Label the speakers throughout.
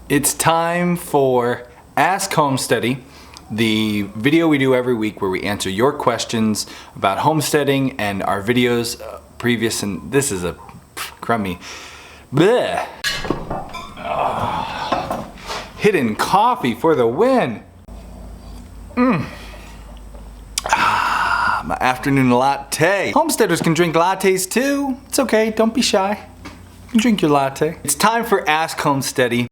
Speaker 1: It's time for Ask Homesteady, the video we do every week where we answer your questions about homesteading and our videos previous, and this is a crummy bleh. Oh, hidden coffee for the win. My afternoon latte. Homesteaders can drink lattes too. It's okay, don't be shy. You can drink your latte. It's time for Ask Homesteady,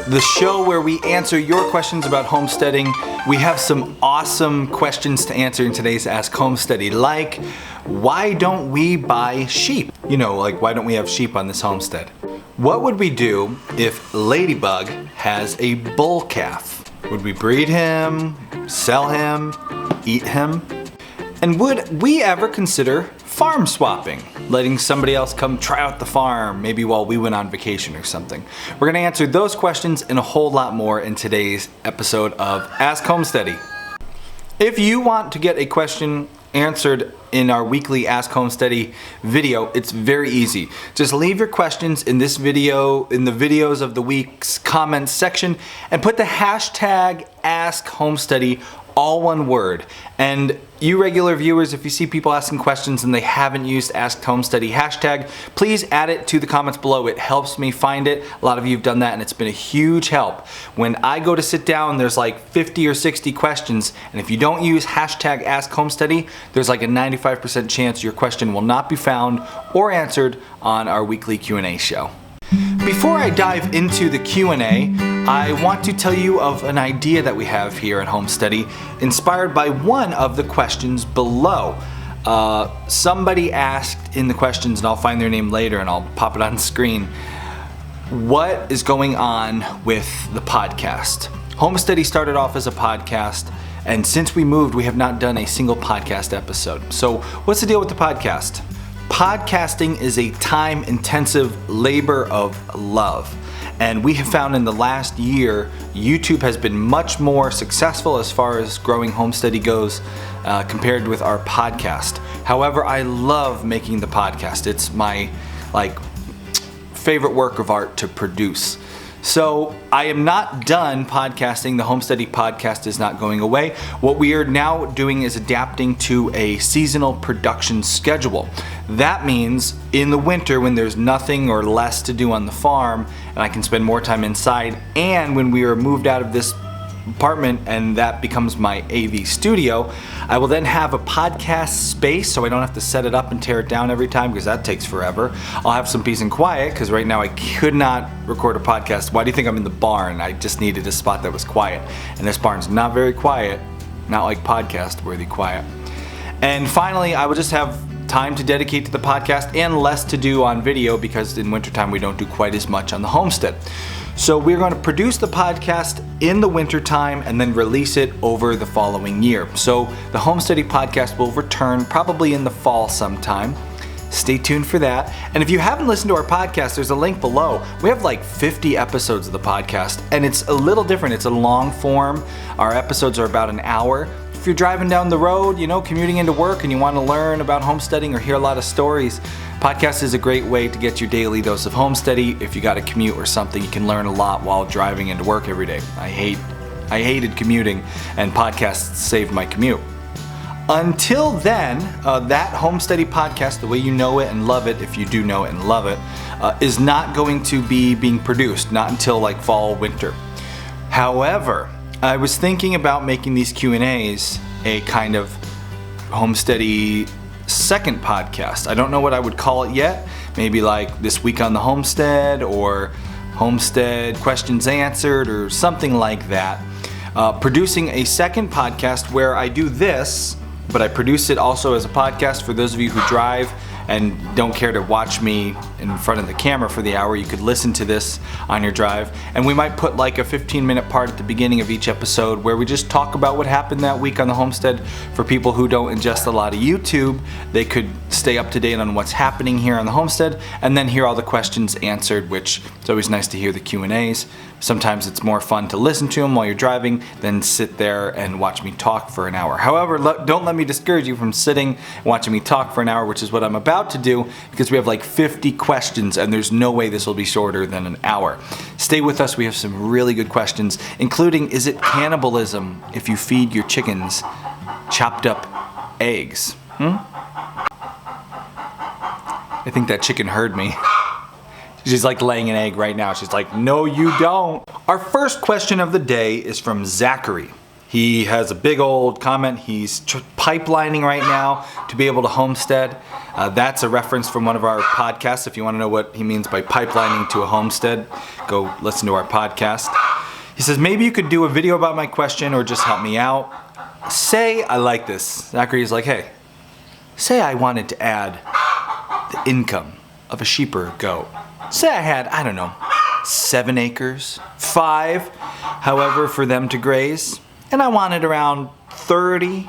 Speaker 1: the show where we answer your questions about homesteading. We have some awesome questions to answer in today's Ask Homesteady, like, why don't we buy sheep? You know, like, why don't we have sheep on this homestead? What would we do if Ladybug has a bull calf? Would we breed him, sell him, eat him? And would we ever consider farm swapping? Letting somebody else come try out the farm, maybe while we went on vacation or something. We're gonna answer those questions and a whole lot more in today's episode of Ask Homesteady. If you want to get a question answered in our weekly Ask Homesteady video, it's very easy. Just leave your questions in this video, in the videos of the week's comments section, and put the hashtag Ask Homesteady, all one word. And you regular viewers, if you see people asking questions and they haven't used Ask Homesteady hashtag, please add it to the comments below. It helps me find it. A lot of you have done that and it's been a huge help. When I go to sit down, there's like 50 or 60 questions, and if you don't use hashtag Ask Homesteady, there's like a 95% chance your question will not be found or answered on our weekly Q&A show. Before I dive into the Q&A, I want to tell you of an idea that we have here at Homesteady, inspired by one of the questions below. Somebody asked in the questions, and I'll find their name later and I'll pop it on screen, what is going on with the podcast? Homesteady started off as a podcast, and since we moved, we have not done a single podcast episode. So what's the deal with the podcast? Podcasting is a time-intensive labor of love. And we have found in the last year, YouTube has been much more successful as far as growing Homesteady goes compared with our podcast. However, I love making the podcast. It's my favorite work of art to produce. So I am not done podcasting. The Homesteady podcast is not going away. What we are now doing is adapting to a seasonal production schedule. That means in the winter, when there's nothing or less to do on the farm and I can spend more time inside, and when we are moved out of this apartment and that becomes my AV studio, I will then have a podcast space so I don't have to set it up and tear it down every time, because that takes forever. I'll have some peace and quiet, because right now I could not record a podcast. Why do you think I'm in the barn? I just needed a spot that was quiet, and this barn's not very quiet, not like podcast worthy quiet. And finally, I will just have time to dedicate to the podcast and less to do on video, because in wintertime we don't do quite as much on the homestead. So we're going to produce the podcast in the wintertime and then release it over the following year. So the Homesteady podcast will return probably in the fall sometime. Stay tuned for that. And if you haven't listened to our podcast, there's a link below. We have like 50 episodes of the podcast, and it's a little different. It's a long form. Our episodes are about an hour. If you're driving down the road, commuting into work, and you want to learn about homesteading or hear a lot of stories, podcast is a great way to get your daily dose of homesteady. If you got a commute or something, you can learn a lot while driving into work every day. I hated commuting, and podcasts saved my commute. Until then, that Homesteady podcast, the way you know it and love it, if you do know it and love it, is not going to be being produced, not until like fall, winter. However, I was thinking about making these Q&As a kind of Homesteady second podcast. I don't know what I would call it yet. Maybe like This Week on the Homestead, or Homestead Questions Answered, or something like that. Producing a second podcast where I do this, but I produce it also as a podcast. For those of you who drive and don't care to watch me in front of the camera for the hour, you could listen to this on your drive. And we might put like a 15-minute part at the beginning of each episode where we just talk about what happened that week on the homestead. For people who don't ingest a lot of YouTube, they could stay up to date on what's happening here on the homestead, and then hear all the questions answered, which it's always nice to hear the Q&As. Sometimes it's more fun to listen to them while you're driving than sit there and watch me talk for an hour. However, don't let me discourage you from sitting and watching me talk for an hour, which is what I'm about about to do because we have like 50 questions and there's no way this will be shorter than an hour. Stay with us, we have some really good questions, including, is it cannibalism if you feed your chickens chopped up eggs? I think that chicken heard me. She's like laying an egg right now. She's like, no you don't. Our first question of the day is from Zachary. He has a big old comment. He's pipelining right now to be able to homestead. That's a reference from one of our podcasts. If you want to know what he means by pipelining to a homestead, go listen to our podcast. He says, maybe you could do a video about my question or just help me out. Say, I like this. Zachary is like, hey, say I wanted to add the income of a sheep or a goat. Say I had, I don't know, 7 acres, 5, however, for them to graze, and I wanted around 30.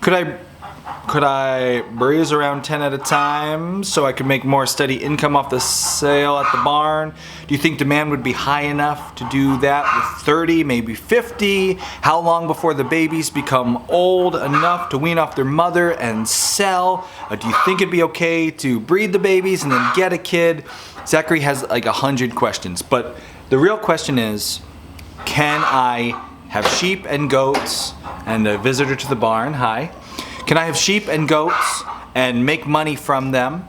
Speaker 1: Could I breeze around 10 at a time so I could make more steady income off the sale at the barn? Do you think demand would be high enough to do that with 30, maybe 50? How long before the babies become old enough to wean off their mother and sell? Do you think it'd be okay to breed the babies and then get a kid? Zachary has like 100 questions, but the real question is, can I have sheep and goats? And a visitor to the barn, hi. Can I have sheep and goats and make money from them?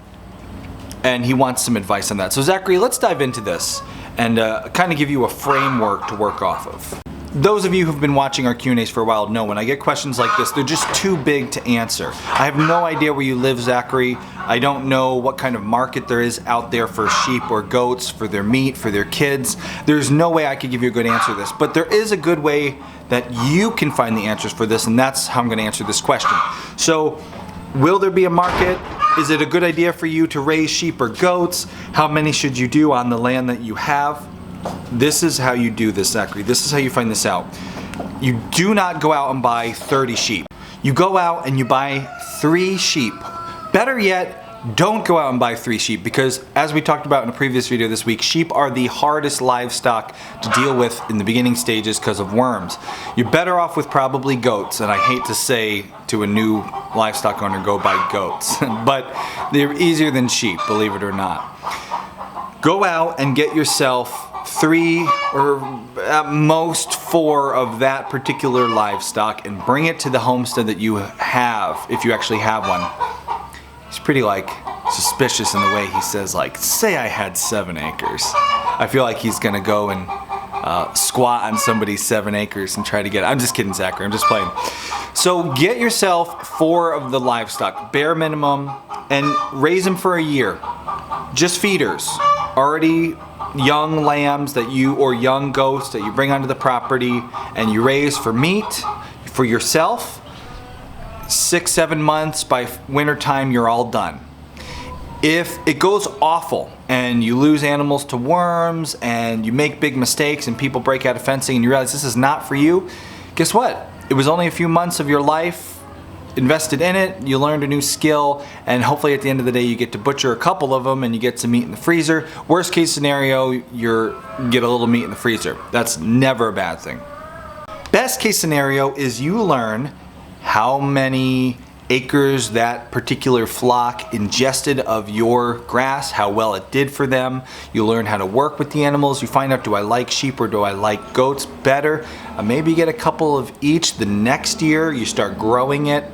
Speaker 1: And he wants some advice on that. So Zachary, let's dive into this and kind of give you a framework to work off of. Those of you who've been watching our Q&As for a while know when I get questions like this, they're just too big to answer. I have no idea where you live, Zachary. I don't know what kind of market there is out there for sheep or goats, for their meat, for their kids. There's no way I could give you a good answer to this, but there is a good way that you can find the answers for this, and that's how I'm going to answer this question. So, will there be a market? Is it a good idea for you to raise sheep or goats? How many should you do on the land that you have? This is how you do this, Zachary. This is how you find this out. You do not go out and buy 30 sheep. You go out and you buy 3 sheep. Better yet, don't go out and buy 3 sheep because, as we talked about in a previous video this week, sheep are the hardest livestock to deal with in the beginning stages because of worms. You're better off with probably goats, and I hate to say to a new livestock owner, go buy goats, but they're easier than sheep, believe it or not. Go out and get yourself 3 or at most 4 of that particular livestock and bring it to the homestead that you have, if you actually have one. He's pretty like suspicious in the way he says, like, say I had 7 acres. I feel like he's gonna go and squat on somebody's 7 acres and try to get it. I'm just kidding, Zachary, I'm just playing. So get yourself 4 of the livestock, bare minimum, and raise them for a year. Just feeders, already young lambs that you, or young goats that you bring onto the property and you raise for meat, for yourself. 6-7 months, by winter time you're all done. If it goes awful and you lose animals to worms and you make big mistakes and people break out of fencing and you realize this is not for you, guess what? It was only a few months of your life invested in it, you learned a new skill, and hopefully at the end of the day you get to butcher a couple of them and you get some meat in the freezer. Worst case scenario, you get a little meat in the freezer. That's never a bad thing. Best case scenario is you learn how many acres that particular flock ingested of your grass, how well it did for them. You learn how to work with the animals. You find out, do I like sheep or do I like goats better? Maybe get a couple of each. The next year you start growing it.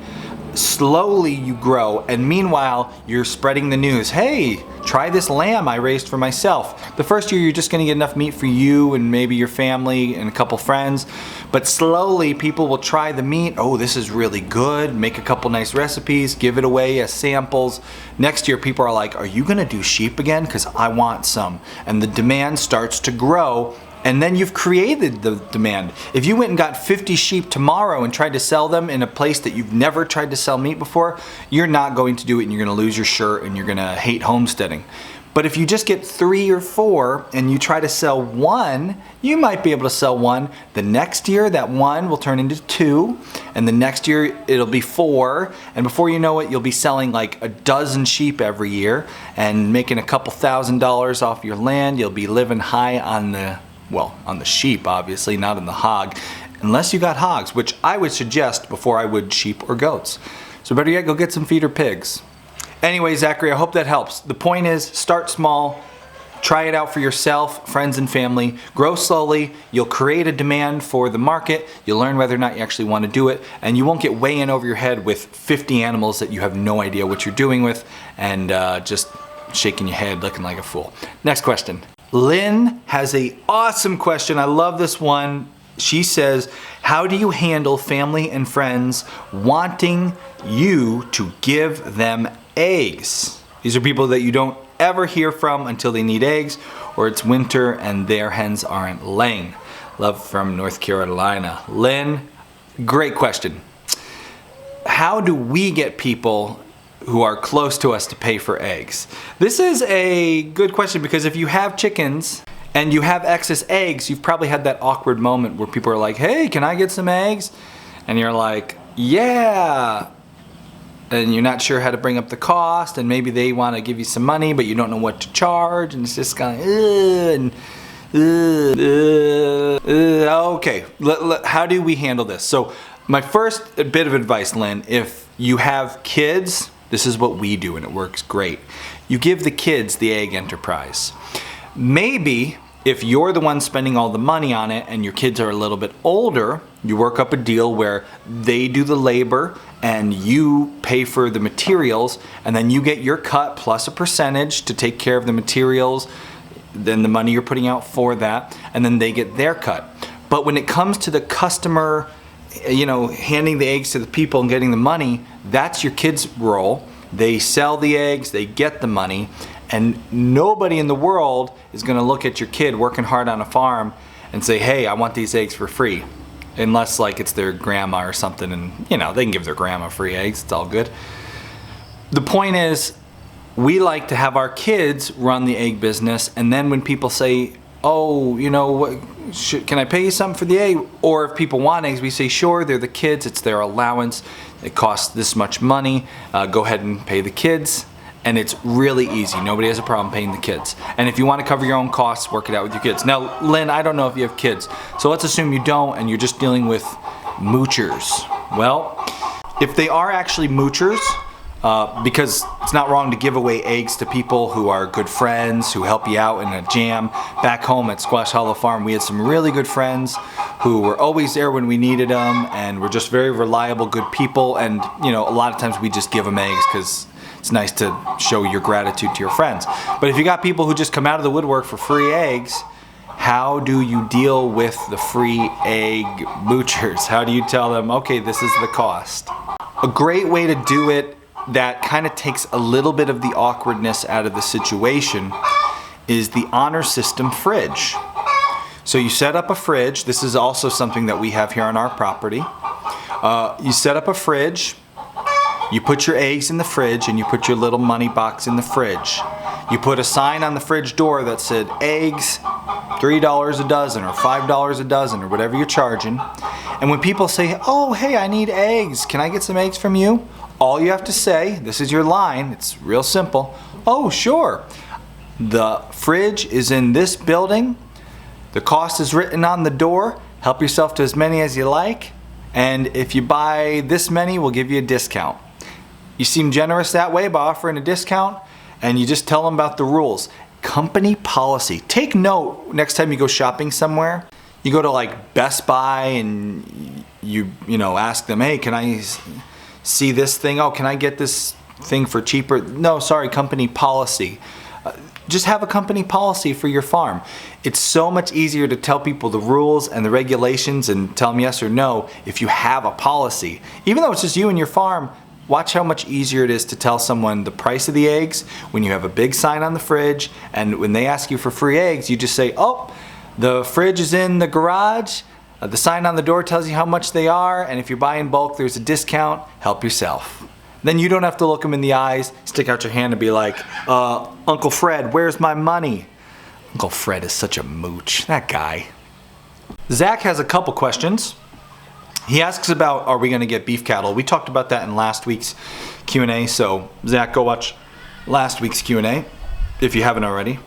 Speaker 1: Slowly you grow, and meanwhile you're spreading the news. Hey, try this lamb I raised for myself. The first year you're just gonna get enough meat for you and maybe your family and a couple friends, but slowly people will try the meat. Oh, this is really good. Make a couple nice recipes, give it away as samples. Next year people are like, are you gonna do sheep again? Because I want some. And the demand starts to grow. And then you've created the demand. If you went and got 50 sheep tomorrow and tried to sell them in a place that you've never tried to sell meat before, you're not going to do it and you're gonna lose your shirt and you're gonna hate homesteading. But if you just get 3 or 4 and you try to sell 1, you might be able to sell 1. The next year that 1 will turn into 2, and the next year it'll be 4, and before you know it you'll be selling like a dozen sheep every year and making a couple $1,000s off your land. You'll be living high on the sheep, obviously, not on the hog, unless you got hogs, which I would suggest before I would sheep or goats. So better yet, go get some feeder pigs. Anyway, Zachary, I hope that helps. The point is, start small. Try it out for yourself, friends and family. Grow slowly. You'll create a demand for the market. You'll learn whether or not you actually want to do it. And you won't get way in over your head with 50 animals that you have no idea what you're doing with and just shaking your head looking like a fool. Next question. Lynn has an awesome question. I love this one. She says, how do you handle family and friends wanting you to give them eggs? These are people that you don't ever hear from until they need eggs, or it's winter and their hens aren't laying. Love from North Carolina. Lynn, great question. How do we get people who are close to us to pay for eggs? This is a good question because if you have chickens and you have excess eggs, you've probably had that awkward moment where people are like, hey, can I get some eggs? And you're like, yeah. And you're not sure how to bring up the cost, and maybe they want to give you some money, but you don't know what to charge, and it's just kind of, okay, how do we handle this? So my first bit of advice, Lynn, if you have kids, this is what we do, and it works great. You give the kids the egg enterprise. Maybe if you're the one spending all the money on it and your kids are a little bit older, you work up a deal where they do the labor and you pay for the materials, and then you get your cut plus a percentage to take care of the materials, then the money you're putting out for that, and then they get their cut. But when it comes to the customer, handing the eggs to the people and getting the money, that's your kids' role. They sell the eggs, they get the money, and nobody in the world is gonna look at your kid working hard on a farm and say, hey, I want these eggs for free. Unless like it's their grandma or something, and they can give their grandma free eggs, it's all good. The point is, we like to have our kids run the egg business, and then when people say, oh, can I pay you something for the egg? Or if people want eggs, we say, sure, they're the kids, it's their allowance, it costs this much money, go ahead and pay the kids. And it's really easy. Nobody has a problem paying the kids. And if you want to cover your own costs, work it out with your kids. Now, Lynn, I don't know if you have kids, so let's assume you don't and you're just dealing with moochers. Well, if they are actually moochers, because it's not wrong to give away eggs to people who are good friends, who help you out in a jam. Back home at Squash Hollow Farm, we had some really good friends who were always there when we needed them and were just very reliable, good people. And, a lot of times we just give them eggs because it's nice to show your gratitude to your friends. But if you got people who just come out of the woodwork for free eggs, how do you deal with the free egg moochers? How do you tell them, okay, this is the cost? A great way to do it that kind of takes a little bit of the awkwardness out of the situation is the honor system fridge. So you set up a fridge. This is also something that we have here on our property. You set up a fridge. You put your eggs in the fridge and you put your little money box in the fridge. You put a sign on the fridge door that said eggs $3 a dozen or $5 a dozen or whatever you're charging. And when people say, oh, hey, I need eggs, can I get some eggs from you? All you have to say, this is your line, it's real simple. Oh, sure. The fridge is in this building. The cost is written on the door. Help yourself to as many as you like. And if you buy this many, we'll give you a discount. You seem generous that way by offering a discount, and you just tell them about the rules. Company policy. Take note next time you go shopping somewhere. You go to like Best Buy and you ask them, hey, can I see this thing? Oh, can I get this thing for cheaper? No, sorry, company policy. Just have a company policy for your farm. It's so much easier to tell people the rules and the regulations and tell them yes or no if you have a policy. Even though it's just you and your farm, watch how much easier it is to tell someone the price of the eggs when you have a big sign on the fridge, and when they ask you for free eggs, you just say, oh, the fridge is in the garage, the sign on the door tells you how much they are, and if you buy in bulk, there's a discount, help yourself. Then you don't have to look them in the eyes, stick out your hand and be like, Uncle Fred, where's my money? Uncle Fred is such a mooch, that guy. Zach has a couple questions. He asks about, are we going to get beef cattle? We talked about that in last week's Q&A, so Zach, go watch last week's Q&A if you haven't already.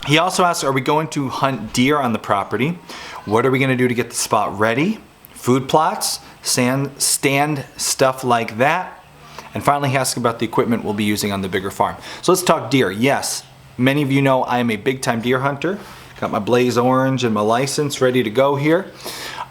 Speaker 1: He also asks, are we going to hunt deer on the property? What are we going to do to get the spot ready? Food plots, stand stuff like that. And finally, he asks about the equipment we'll be using on the bigger farm. So let's talk deer. Yes, many of you know I am a big-time deer hunter. Got my Blaze Orange and my license ready to go here.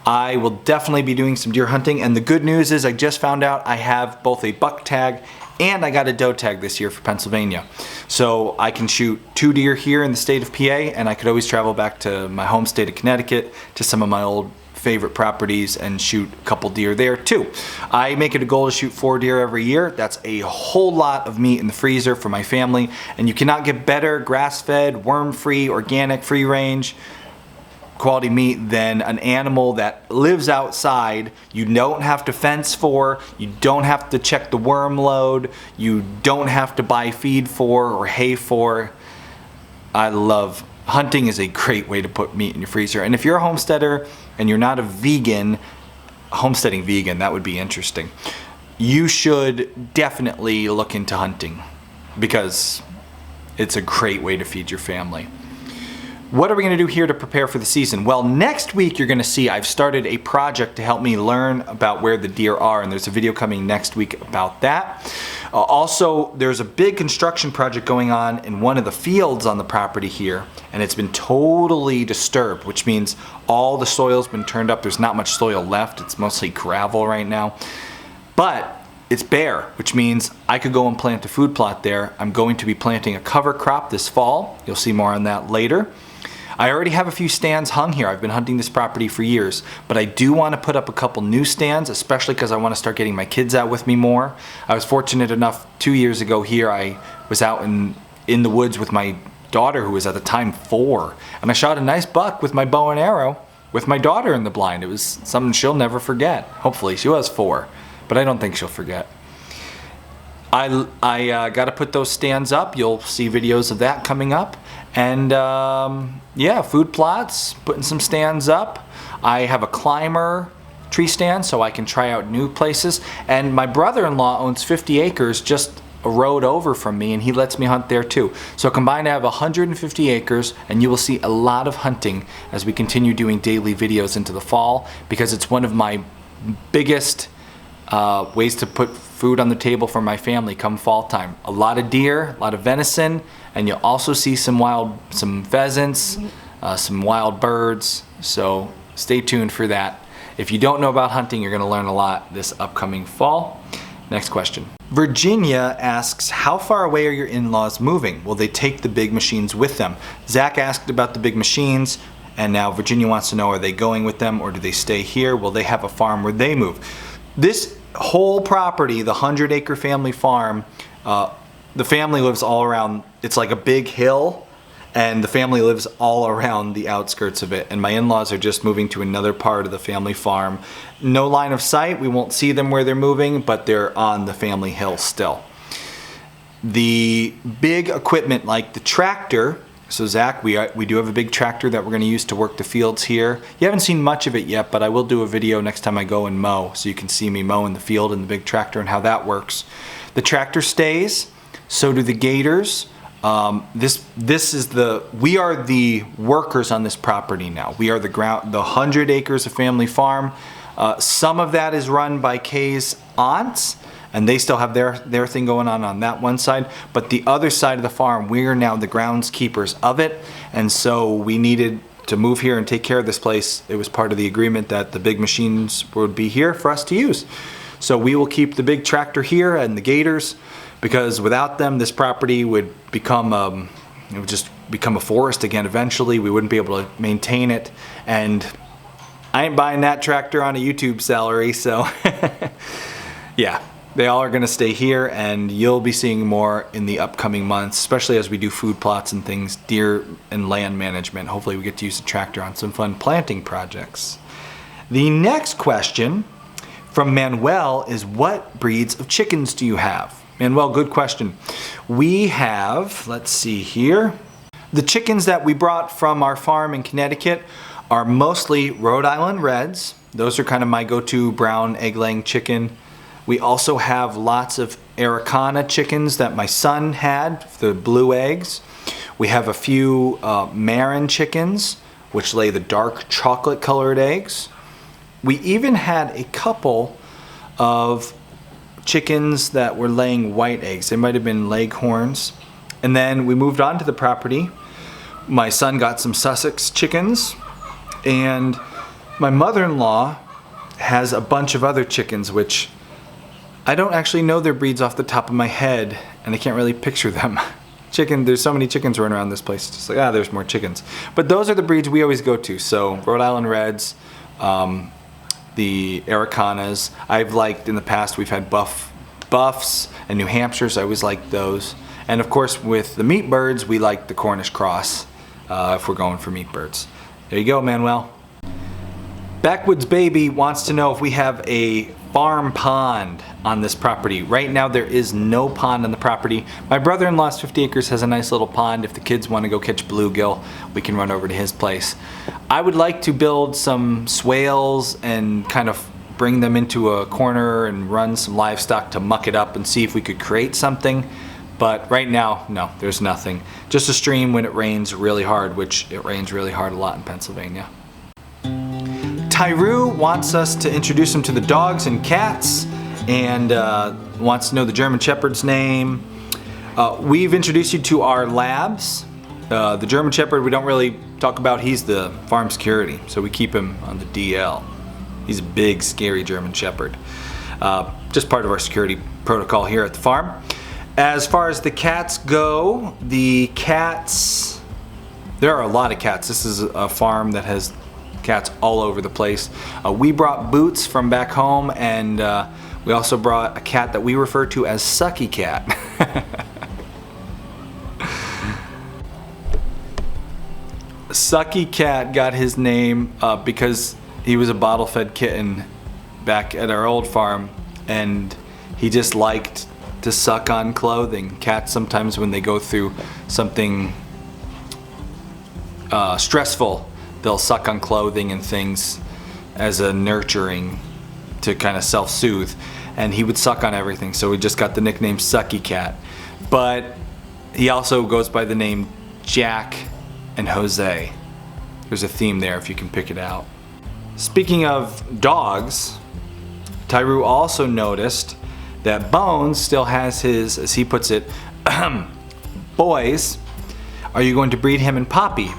Speaker 1: I will definitely be doing some deer hunting, and the good news is I just found out I have both a buck tag and I got a doe tag this year for Pennsylvania. So I can shoot 2 deer here in the state of PA, and I could always travel back to my home state of Connecticut to some of my old favorite properties and shoot a couple deer there too. I make it a goal to shoot 4 deer every year. That's a whole lot of meat in the freezer for my family, and you cannot get better grass-fed, worm-free, organic, free-range quality meat than an animal that lives outside. You don't have to fence for, you don't have to check the worm load, you don't have to buy feed for or hay for. I love hunting. Is a great way to put meat in your freezer. And if you're a homesteader and you're not a vegan, homesteading vegan, that would be interesting. You should definitely look into hunting because it's a great way to feed your family. What are we going to do here to prepare for the season? Well, next week you're going to see I've started a project to help me learn about where the deer are, and there's a video coming next week about that. Also, there's a big construction project going on in one of the fields on the property here, and it's been totally disturbed, which means all the soil's been turned up. There's not much soil left. It's mostly gravel right now. But it's bare, which means I could go and plant a food plot there. I'm going to be planting a cover crop this fall. You'll see more on that later. I already have a few stands hung here. I've been hunting this property for years, but I do want to put up a couple new stands, especially because I want to start getting my kids out with me more. I was fortunate enough 2 years ago here, I was out in the woods with my daughter, who was at the time 4, and I shot a nice buck with my bow and arrow with my daughter in the blind. It was something she'll never forget. Hopefully. She was 4, but I don't think she'll forget. I got to put those stands up. You'll see videos of that coming up. And yeah, food plots, putting some stands up. I have a climber tree stand so I can try out new places. And my brother-in-law owns 50 acres just a road over from me, and he lets me hunt there too. So combined I have 150 acres, and you will see a lot of hunting as we continue doing daily videos into the fall, because it's one of my biggest ways to put food on the table for my family come fall time. A lot of deer, a lot of venison, and you'll also see some pheasants, some wild birds. So stay tuned for that. If you don't know about hunting, you're going to learn a lot this upcoming fall. Next question. Virginia asks, how far away are your in-laws moving? Will they take the big machines with them? Zach asked about the big machines, and now Virginia wants to know, are they going with them or do they stay here? Will they have a farm where they move? This whole property, the 100-acre family farm, the family lives all around. It's like a big hill, and the family lives all around the outskirts of it. And my in-laws are just moving to another part of the family farm. No line of sight. We won't see them where they're moving, but they're on the family hill still. The big equipment like the tractor, so Zach, we do have a big tractor that we're going to use to work the fields here. You haven't seen much of it yet, but I will do a video next time I go and mow, so you can see me mowing the field in the big tractor and how that works. The tractor stays, so do the gators. We are the workers on this property now. We are the 100 acres of family farm. Some of that is run by Kay's aunts, and they still have their thing going on that one side. But the other side of the farm, we are now the groundskeepers of it. And so we needed to move here and take care of this place. It was part of the agreement that the big machines would be here for us to use. So we will keep the big tractor here and the gators, because without them, this property would become it would just become a forest again eventually. We wouldn't be able to maintain it, and I ain't buying that tractor on a YouTube salary, so yeah, they all are going to stay here, and you'll be seeing more in the upcoming months, especially as we do food plots and things, deer and land management. Hopefully we get to use the tractor on some fun planting projects. The next question from Manuel is, what breeds of chickens do you have? Manuel, good question. We have, let's see here, the chickens that we brought from our farm in Connecticut are mostly Rhode Island Reds. Those are kind of my go-to brown egg-laying chicken. We also have lots of Araucana chickens that my son had, the blue eggs. We have a few Marin chickens, which lay the dark chocolate colored eggs. We even had a couple of chickens that were laying white eggs. They might have been leghorns. And then we moved on to the property. My son got some Sussex chickens, and my mother-in-law has a bunch of other chickens, which I don't actually know their breeds off the top of my head, and I can't really picture them. There's so many chickens running around this place. It's just like, there's more chickens. But those are the breeds we always go to. So Rhode Island Reds, the Aracanas. I've liked in the past, we've had Buffs and New Hampshires. I always liked those. And of course, with the meat birds, we like the Cornish cross if we're going for meat birds. There you go, Manuel. Backwoods Baby wants to know if we have a farm pond on this property. Right now there is no pond on the property. My brother-in-law's 50 acres has a nice little pond. If the kids want to go catch bluegill, we can run over to his place. I would like to build some swales and kind of bring them into a corner and run some livestock to muck it up and see if we could create something. But right now, no, there's nothing. Just a stream when it rains really hard, which it rains really hard a lot in Pennsylvania. Tyru wants us to introduce him to the dogs and cats, and wants to know the German Shepherd's name. We've introduced you to our labs. The German Shepherd we don't really talk about. He's the farm security, so we keep him on the DL. He's a big, scary German Shepherd. Just part of our security protocol here at the farm. As far as the cats go, there are a lot of cats. This is a farm that has cats all over the place. We brought Boots from back home, and we also brought a cat that we refer to as Sucky Cat. Sucky Cat got his name because he was a bottle-fed kitten back at our old farm, and he just liked to suck on clothing. Cats sometimes, when they go through something stressful, they'll suck on clothing and things as a nurturing to kind of self-soothe, and he would suck on everything, so we just got the nickname Sucky Cat. But he also goes by the name Jack and Jose. There's a theme there if you can pick it out. Speaking of dogs, Tyru also noticed that Bones still has his, as he puts it, boys. Are you going to breed him and Poppy?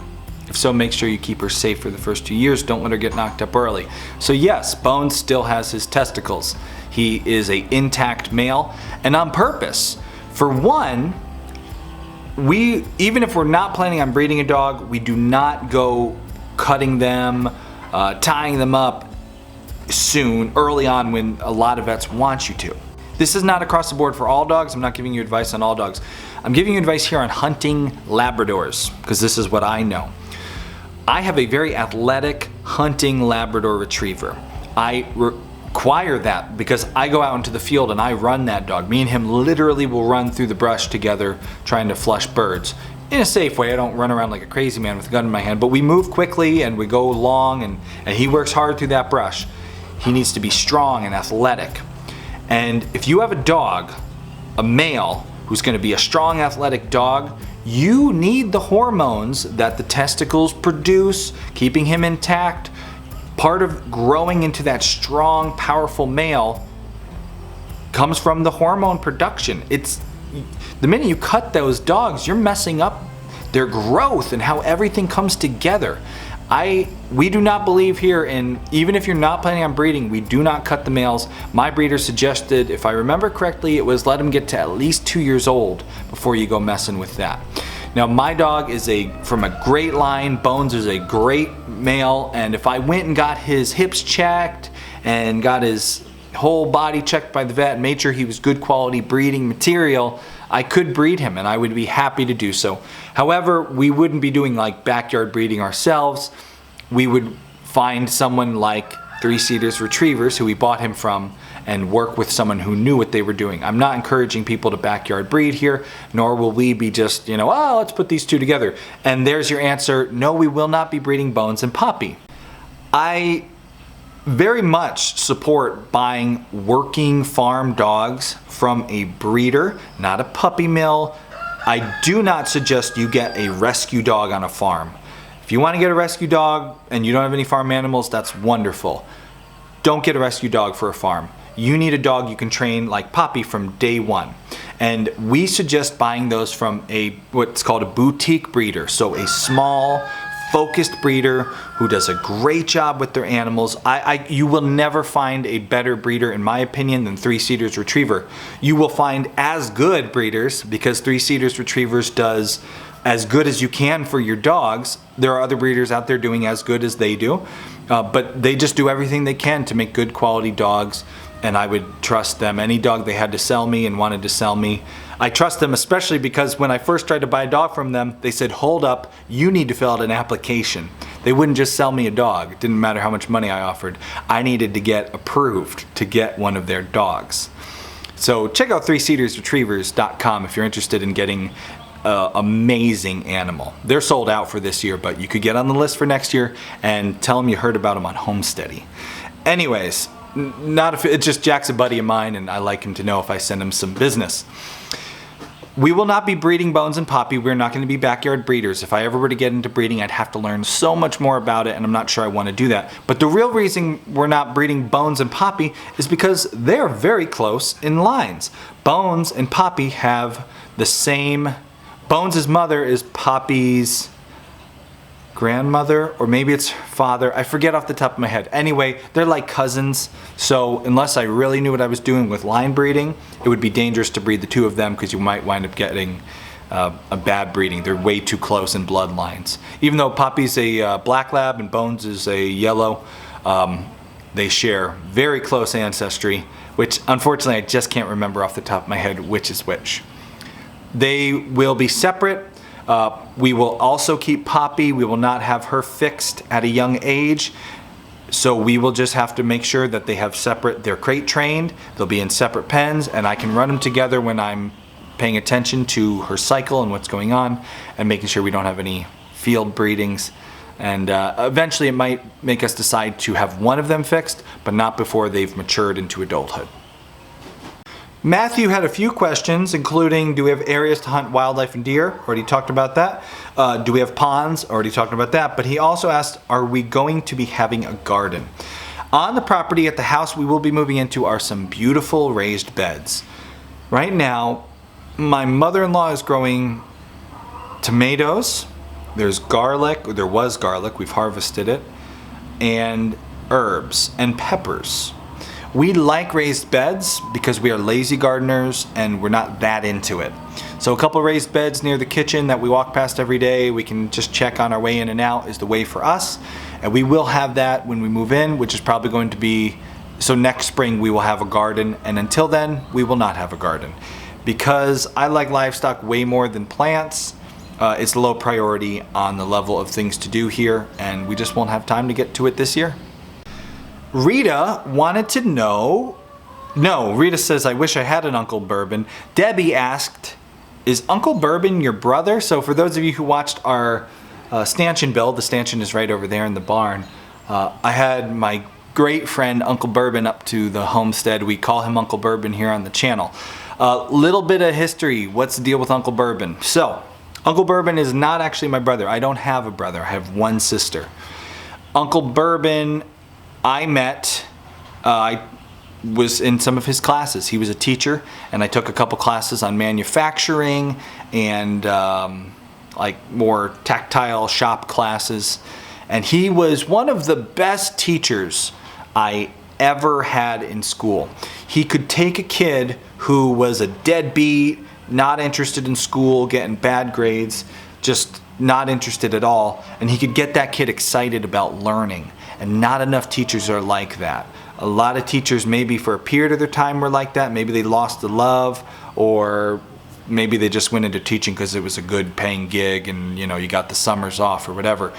Speaker 1: If so, make sure you keep her safe for the first 2 years. Don't let her get knocked up early. So yes, Bones still has his testicles. He is an intact male, and on purpose. For one, even if we're not planning on breeding a dog, we do not go cutting them, tying them up early on when a lot of vets want you to. This is not across the board for all dogs. I'm not giving you advice on all dogs. I'm giving you advice here on hunting Labradors, because this is what I know. I have a very athletic hunting Labrador Retriever. I require that because I go out into the field and I run that dog. Me and him literally will run through the brush together trying to flush birds. In a safe way. I don't run around like a crazy man with a gun in my hand, but we move quickly and we go long, and he works hard through that brush. He needs to be strong and athletic. And if you have a dog, a male, who's going to be a strong athletic dog, you need the hormones that the testicles produce, keeping him intact. Part of growing into that strong, powerful male comes from the hormone production. The minute you cut those dogs, you're messing up their growth and how everything comes together. We do not believe here in, even if you're not planning on breeding, we do not cut the males. My breeder suggested, if I remember correctly, it was let them get to at least 2 years old before you go messing with that. Now my dog is from a great line. Bones is a great male, and if I went and got his hips checked and got his whole body checked by the vet and made sure he was good quality breeding material, I could breed him and I would be happy to do so. However, we wouldn't be doing like backyard breeding ourselves. We would find someone like Three Cedars Retrievers, who we bought him from, and work with someone who knew what they were doing. I'm not encouraging people to backyard breed here, nor will we be just, oh, let's put these two together. And there's your answer. No, we will not be breeding Bones and Poppy. I very much support buying working farm dogs from a breeder, not a puppy mill. I do not suggest you get a rescue dog on a farm. If you want to get a rescue dog and you don't have any farm animals, that's wonderful. Don't get a rescue dog for a farm. you need a dog you can train like Poppy from day one. And we suggest buying those from what's called a boutique breeder. So a small, focused breeder who does a great job with their animals. You will never find a better breeder, in my opinion, than Three Cedars Retriever. You will find as good breeders, because Three Cedars Retrievers does as good as you can for your dogs. There are other breeders out there doing as good as they do, but they just do everything they can to make good quality dogs, and I would trust them. Any dog they had to sell me and wanted to sell me, I trust them, especially because when I first tried to buy a dog from them, they said, hold up, you need to fill out an application. They wouldn't just sell me a dog. It didn't matter how much money I offered. I needed to get approved to get one of their dogs. So check out 3cedersretrievers.com if you're interested in getting an amazing animal. They're sold out for this year, but you could get on the list for next year and tell them you heard about them on Homesteady. Anyways, it's just Jack's a buddy of mine, and I like him to know if I send him some business. We will not be breeding Bones and Poppy. We're not going to be backyard breeders. If I ever were to get into breeding, I'd have to learn so much more about it, and I'm not sure I want to do that. But the real reason we're not breeding Bones and Poppy is because they're very close in lines. Bones and Poppy have the same... Bones' mother is Poppy's grandmother, or maybe it's father. I forget off the top of my head. Anyway, they're like cousins, so unless I really knew what I was doing with line breeding, it would be dangerous to breed the two of them, because you might wind up getting a bad breeding. They're way too close in bloodlines. Even though Poppy's a black lab and Bones is a yellow, they share very close ancestry, which unfortunately I just can't remember off the top of my head which is which. They will be separate. We will also keep Poppy. We will not have her fixed at a young age. So we will just have to make sure that they have separate, they're crate trained, they'll be in separate pens, and I can run them together when I'm paying attention to her cycle and what's going on, and making sure we don't have any field breedings. And eventually it might make us decide to have one of them fixed, but not before they've matured into adulthood. Matthew had a few questions, including, do we have areas to hunt wildlife and deer? Already talked about that. Do we have ponds? Already talked about that. But he also asked, are we going to be having a garden? On the property at the house we will be moving into are some beautiful raised beds. Right now, my mother-in-law is growing tomatoes. There's garlic, or there was garlic, we've harvested it, and herbs and peppers. We like raised beds because we are lazy gardeners and we're not that into it. So a couple raised beds near the kitchen that we walk past every day, we can just check on our way in and out, is the way for us. And we will have that when we move in, which is probably going to be, so next spring we will have a garden, and until then we will not have a garden. Because I like livestock way more than plants, it's low priority on the level of things to do here, and we just won't have time to get to it this year. Rita wanted to know, Rita says, I wish I had an Uncle Bourbon. Debbie asked, is Uncle Bourbon your brother? So for those of you who watched our stanchion build, the stanchion is right over there in the barn. I had my great friend Uncle Bourbon up to the homestead. We call him Uncle Bourbon here on the channel. Little bit of history. What's the deal with Uncle Bourbon? So, Uncle Bourbon is not actually my brother. I don't have a brother. I have one sister. Uncle Bourbon, I met, I was in some of his classes. He was a teacher, and I took a couple classes on manufacturing and like more tactile shop classes. And he was one of the best teachers I ever had in school. He could take a kid who was a deadbeat, not interested in school, getting bad grades, just not interested at all, and he could get that kid excited about learning. And not enough teachers are like that. A lot of teachers, maybe for a period of their time, were like that. Maybe they lost the love, or maybe they just went into teaching because it was a good paying gig and you got the summers off or whatever.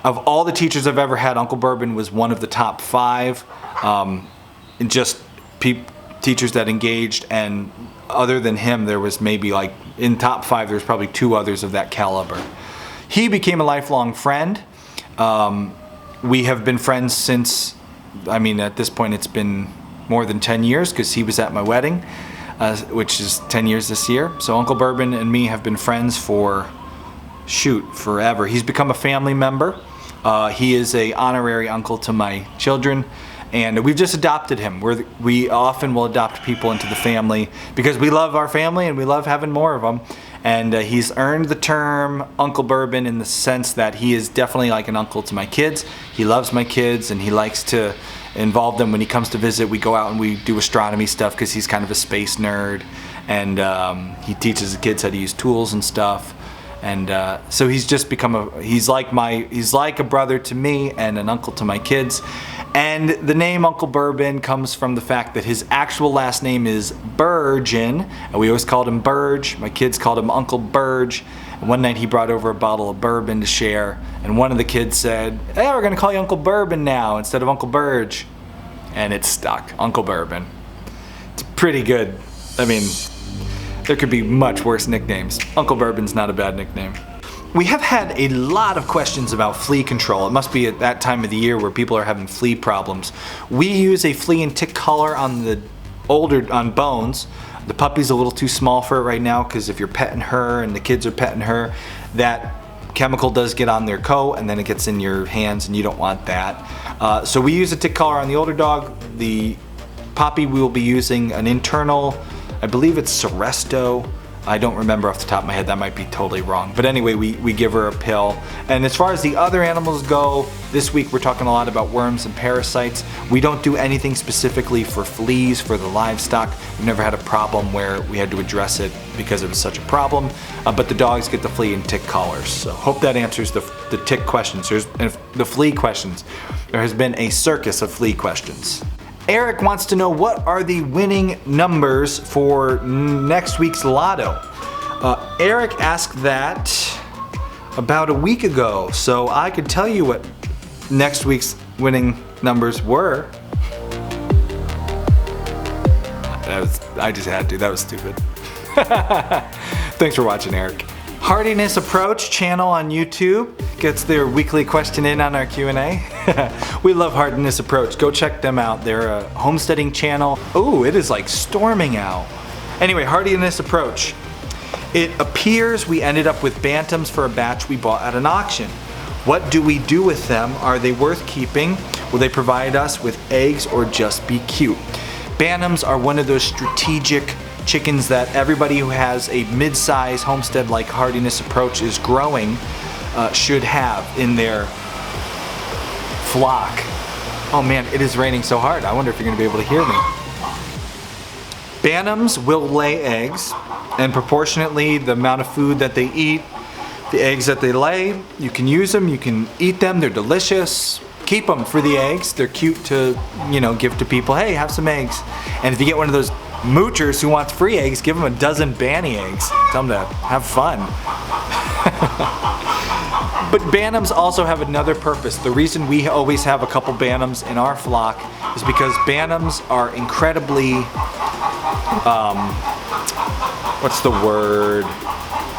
Speaker 1: Of all the teachers I've ever had, Uncle Bourbon was one of the top 5. And just teachers that engaged, and other than him, there was maybe like, in top 5, there's probably 2 others of that caliber. He became a lifelong friend. We have been friends since, at this point it's been more than 10 years, because he was at my wedding, which is 10 years this year. So Uncle Bourbon and me have been friends for, forever. He's become a family member. He is an honorary uncle to my children, And we've just adopted him. We often will adopt people into the family because we love our family and we love having more of them. And he's earned the term Uncle Bourbon in the sense that he is definitely like an uncle to my kids. He loves my kids and he likes to involve them when he comes to visit. We go out and we do astronomy stuff because he's kind of a space nerd. And he teaches the kids how to use tools and stuff. And so he's just become he's like a brother to me and an uncle to my kids. And the name Uncle Bourbon comes from the fact that his actual last name is Burgeon. And we always called him Burge. My kids called him Uncle Burge. And one night he brought over a bottle of bourbon to share. And one of the kids said, "Hey, we're gonna call you Uncle Bourbon now instead of Uncle Burge." And it stuck, Uncle Bourbon. It's pretty good. I mean, there could be much worse nicknames. Uncle Bourbon's not a bad nickname. We have had a lot of questions about flea control. It must be at that time of the year where people are having flea problems. We use a flea and tick collar on Bones. The puppy's a little too small for it right now because if you're petting her and the kids are petting her, that chemical does get on their coat and then it gets in your hands and you don't want that. So we use a tick collar on the older dog. The puppy we will be using an internal, I believe it's Seresto. I don't remember off the top of my head, that might be totally wrong. But anyway, we give her a pill. And as far as the other animals go, this week we're talking a lot about worms and parasites. We don't do anything specifically for fleas for the livestock. We've never had a problem where we had to address it because it was such a problem. But the dogs get the flea and tick collars. So hope that answers the tick questions. The flea questions. There has been a circus of flea questions. Eric wants to know what are the winning numbers for next week's lotto. Eric asked that about a week ago, so I could tell you what next week's winning numbers were. I just had to, that was stupid. Thanks for watching, Eric. Hardiness Approach channel on YouTube gets their weekly question in on our Q&A. We love Hardiness Approach. Go check them out. They're a homesteading channel. Oh, it is like storming out. Anyway, Hardiness Approach. It appears we ended up with Bantams for a batch we bought at an auction. What do we do with them? Are they worth keeping? Will they provide us with eggs or just be cute? Bantams are one of those strategic chickens that everybody who has a mid-size homestead like Hardiness Approach is growing should have in their flock. Oh man, it is raining so hard. I wonder if you're gonna be able to hear me. Bantams will lay eggs, and proportionately the amount of food that they eat, the eggs that they lay, you can use them, you can eat them, they're delicious. Keep them for the eggs. They're cute to, give to people. Hey, have some eggs. And if you get one of those moochers who wants free eggs, give them a dozen Banny eggs. Tell them to have fun. But Bantams also have another purpose. The reason we always have a couple Bantams in our flock is because Bantams are incredibly, what's the word?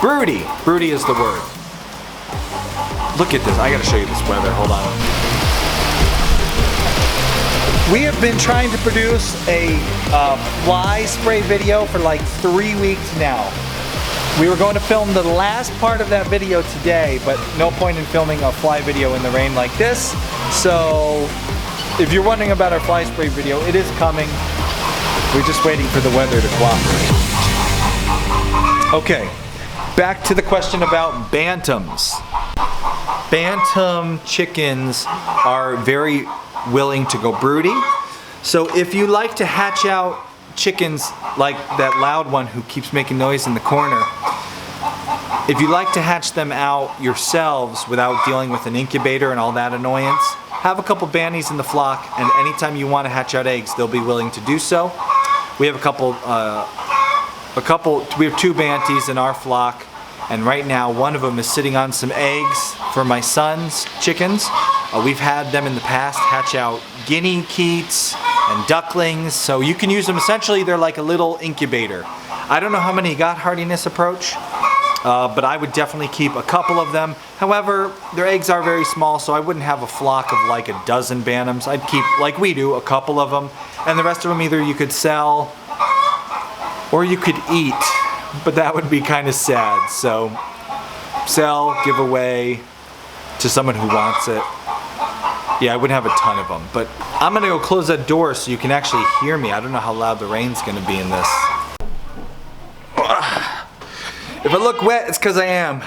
Speaker 1: Broody. Broody is the word. Look at this. I gotta show you this weather. Hold on. We have been trying to produce a fly spray video for like 3 weeks now. We were going to film the last part of that video today, but no point in filming a fly video in the rain like this. So if you're wondering about our fly spray video, it is coming. We're just waiting for the weather to cooperate. Okay, back to the question about Bantams. Bantam chickens are very willing to go broody. So if you like to hatch out chickens like that loud one who keeps making noise in the corner, if you like to hatch them out yourselves without dealing with an incubator and all that annoyance, have a couple bannies in the flock, and anytime you want to hatch out eggs, they'll be willing to do so. We have we have 2 banties in our flock, and right now one of them is sitting on some eggs for my son's chickens. We've had them in the past hatch out guinea keats and ducklings, so you can use them. Essentially, they're like a little incubator. I don't know how many got Hardiness Approach, but I would definitely keep a couple of them. However, their eggs are very small, so I wouldn't have a flock of like a dozen Bantams. I'd keep, like we do, a couple of them, and the rest of them either you could sell or you could eat, but that would be kind of sad. So sell, give away to someone who wants it. Yeah, I wouldn't have a ton of them, but I'm gonna go close that door so you can actually hear me. I don't know how loud the rain's gonna be in this. If I look wet, it's because I am.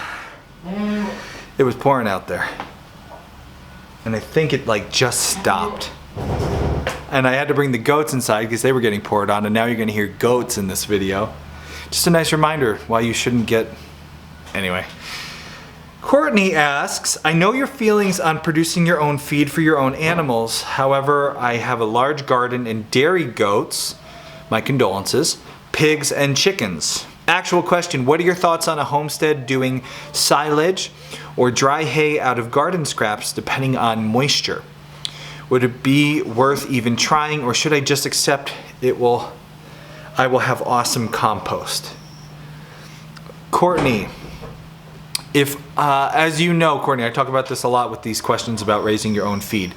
Speaker 1: It was pouring out there. And I think it like just stopped. And I had to bring the goats inside because they were getting poured on, and now you're gonna hear goats in this video. Just a nice reminder why you shouldn't get, anyway. Courtney asks, I know your feelings on producing your own feed for your own animals. However, I have a large garden and dairy goats, my condolences, pigs and chickens. Actual question, what are your thoughts on a homestead doing silage or dry hay out of garden scraps depending on moisture? Would it be worth even trying, or should I just accept I will have awesome compost? Courtney, as you know, Courtney, I talk about this a lot with these questions about raising your own feed.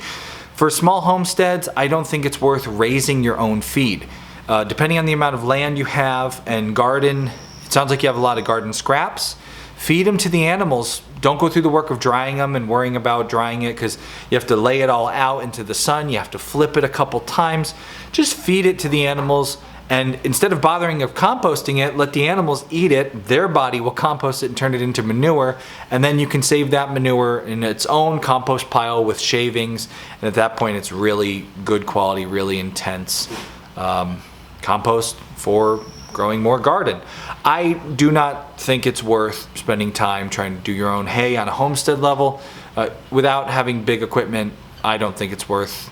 Speaker 1: For small homesteads, I don't think it's worth raising your own feed. Depending on the amount of land you have and garden, it sounds like you have a lot of garden scraps. Feed them to the animals. Don't go through the work of drying them and worrying about drying it, because you have to lay it all out into the sun. You have to flip it a couple times. Just feed it to the animals. And instead of bothering of composting it, let the animals eat it. Their body will compost it and turn it into manure. And then you can save that manure in its own compost pile with shavings. And at that point, it's really good quality, really intense compost for growing more garden. I do not think it's worth spending time trying to do your own hay on a homestead level. Without having big equipment, I don't think it's worth.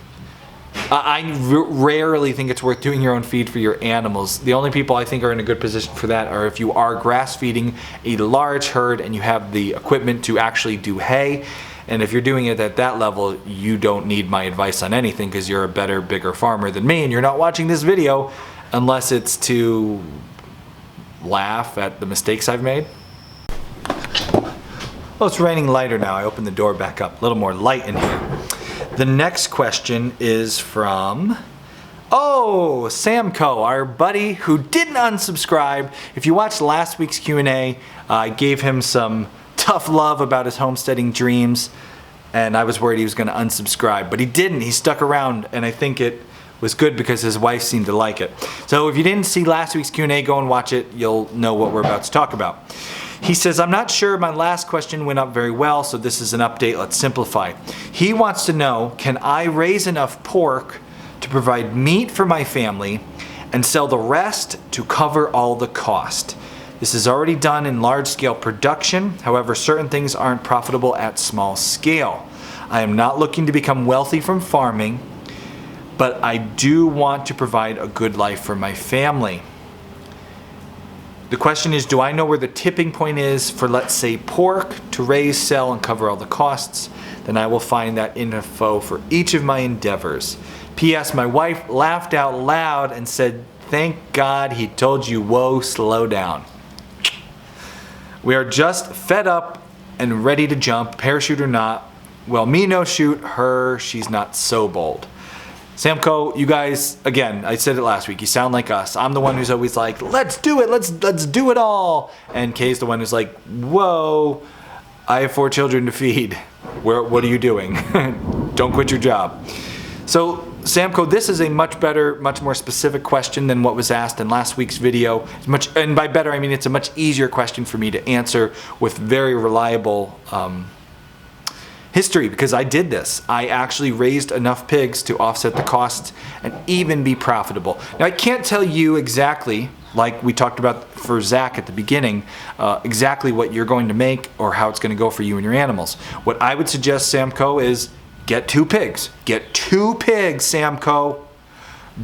Speaker 1: I rarely think it's worth doing your own feed for your animals. The only people I think are in a good position for that are if you are grass feeding a large herd and you have the equipment to actually do hay. And if you're doing it at that level, you don't need my advice on anything, because you're a better, bigger farmer than me, and you're not watching this video unless it's to laugh at the mistakes I've made. Well, it's raining lighter now. I opened the door back up. A little more light in here. The next question is from, Samko, our buddy who didn't unsubscribe. If you watched last week's Q&A, I gave him some tough love about his homesteading dreams, and I was worried he was going to unsubscribe, but he didn't. He stuck around, and I think it was good because his wife seemed to like it. So if you didn't see last week's Q&A, go and watch it. You'll know what we're about to talk about. He says, I'm not sure my last question went up very well, so this is an update. Let's simplify. He wants to know, can I raise enough pork to provide meat for my family and sell the rest to cover all the cost? This is already done in large-scale production. However, certain things aren't profitable at small scale. I am not looking to become wealthy from farming, but I do want to provide a good life for my family. The question is, do I know where the tipping point is for, let's say, pork to raise, sell, and cover all the costs? Then I will find that info for each of my endeavors. P.S. My wife laughed out loud and said, thank God he told you, whoa, slow down. We are just fed up and ready to jump, parachute or not. Well, me no shoot, her, she's not so bold. Samko, you guys, again, I said it last week, you sound like us. I'm the one who's always like, let's do it, let's do it all. And Kay's the one who's like, whoa, I have 4 children to feed. What are you doing? Don't quit your job. So, Samko, this is a much better, much more specific question than what was asked in last week's video. And by better, I mean it's a much easier question for me to answer with very reliable history, because I did this. I actually raised enough pigs to offset the costs and even be profitable. Now, I can't tell you exactly, like we talked about for Zach at the beginning, exactly what you're going to make or how it's going to go for you and your animals. What I would suggest, Samko, is get 2 pigs. Get 2 pigs, Samko.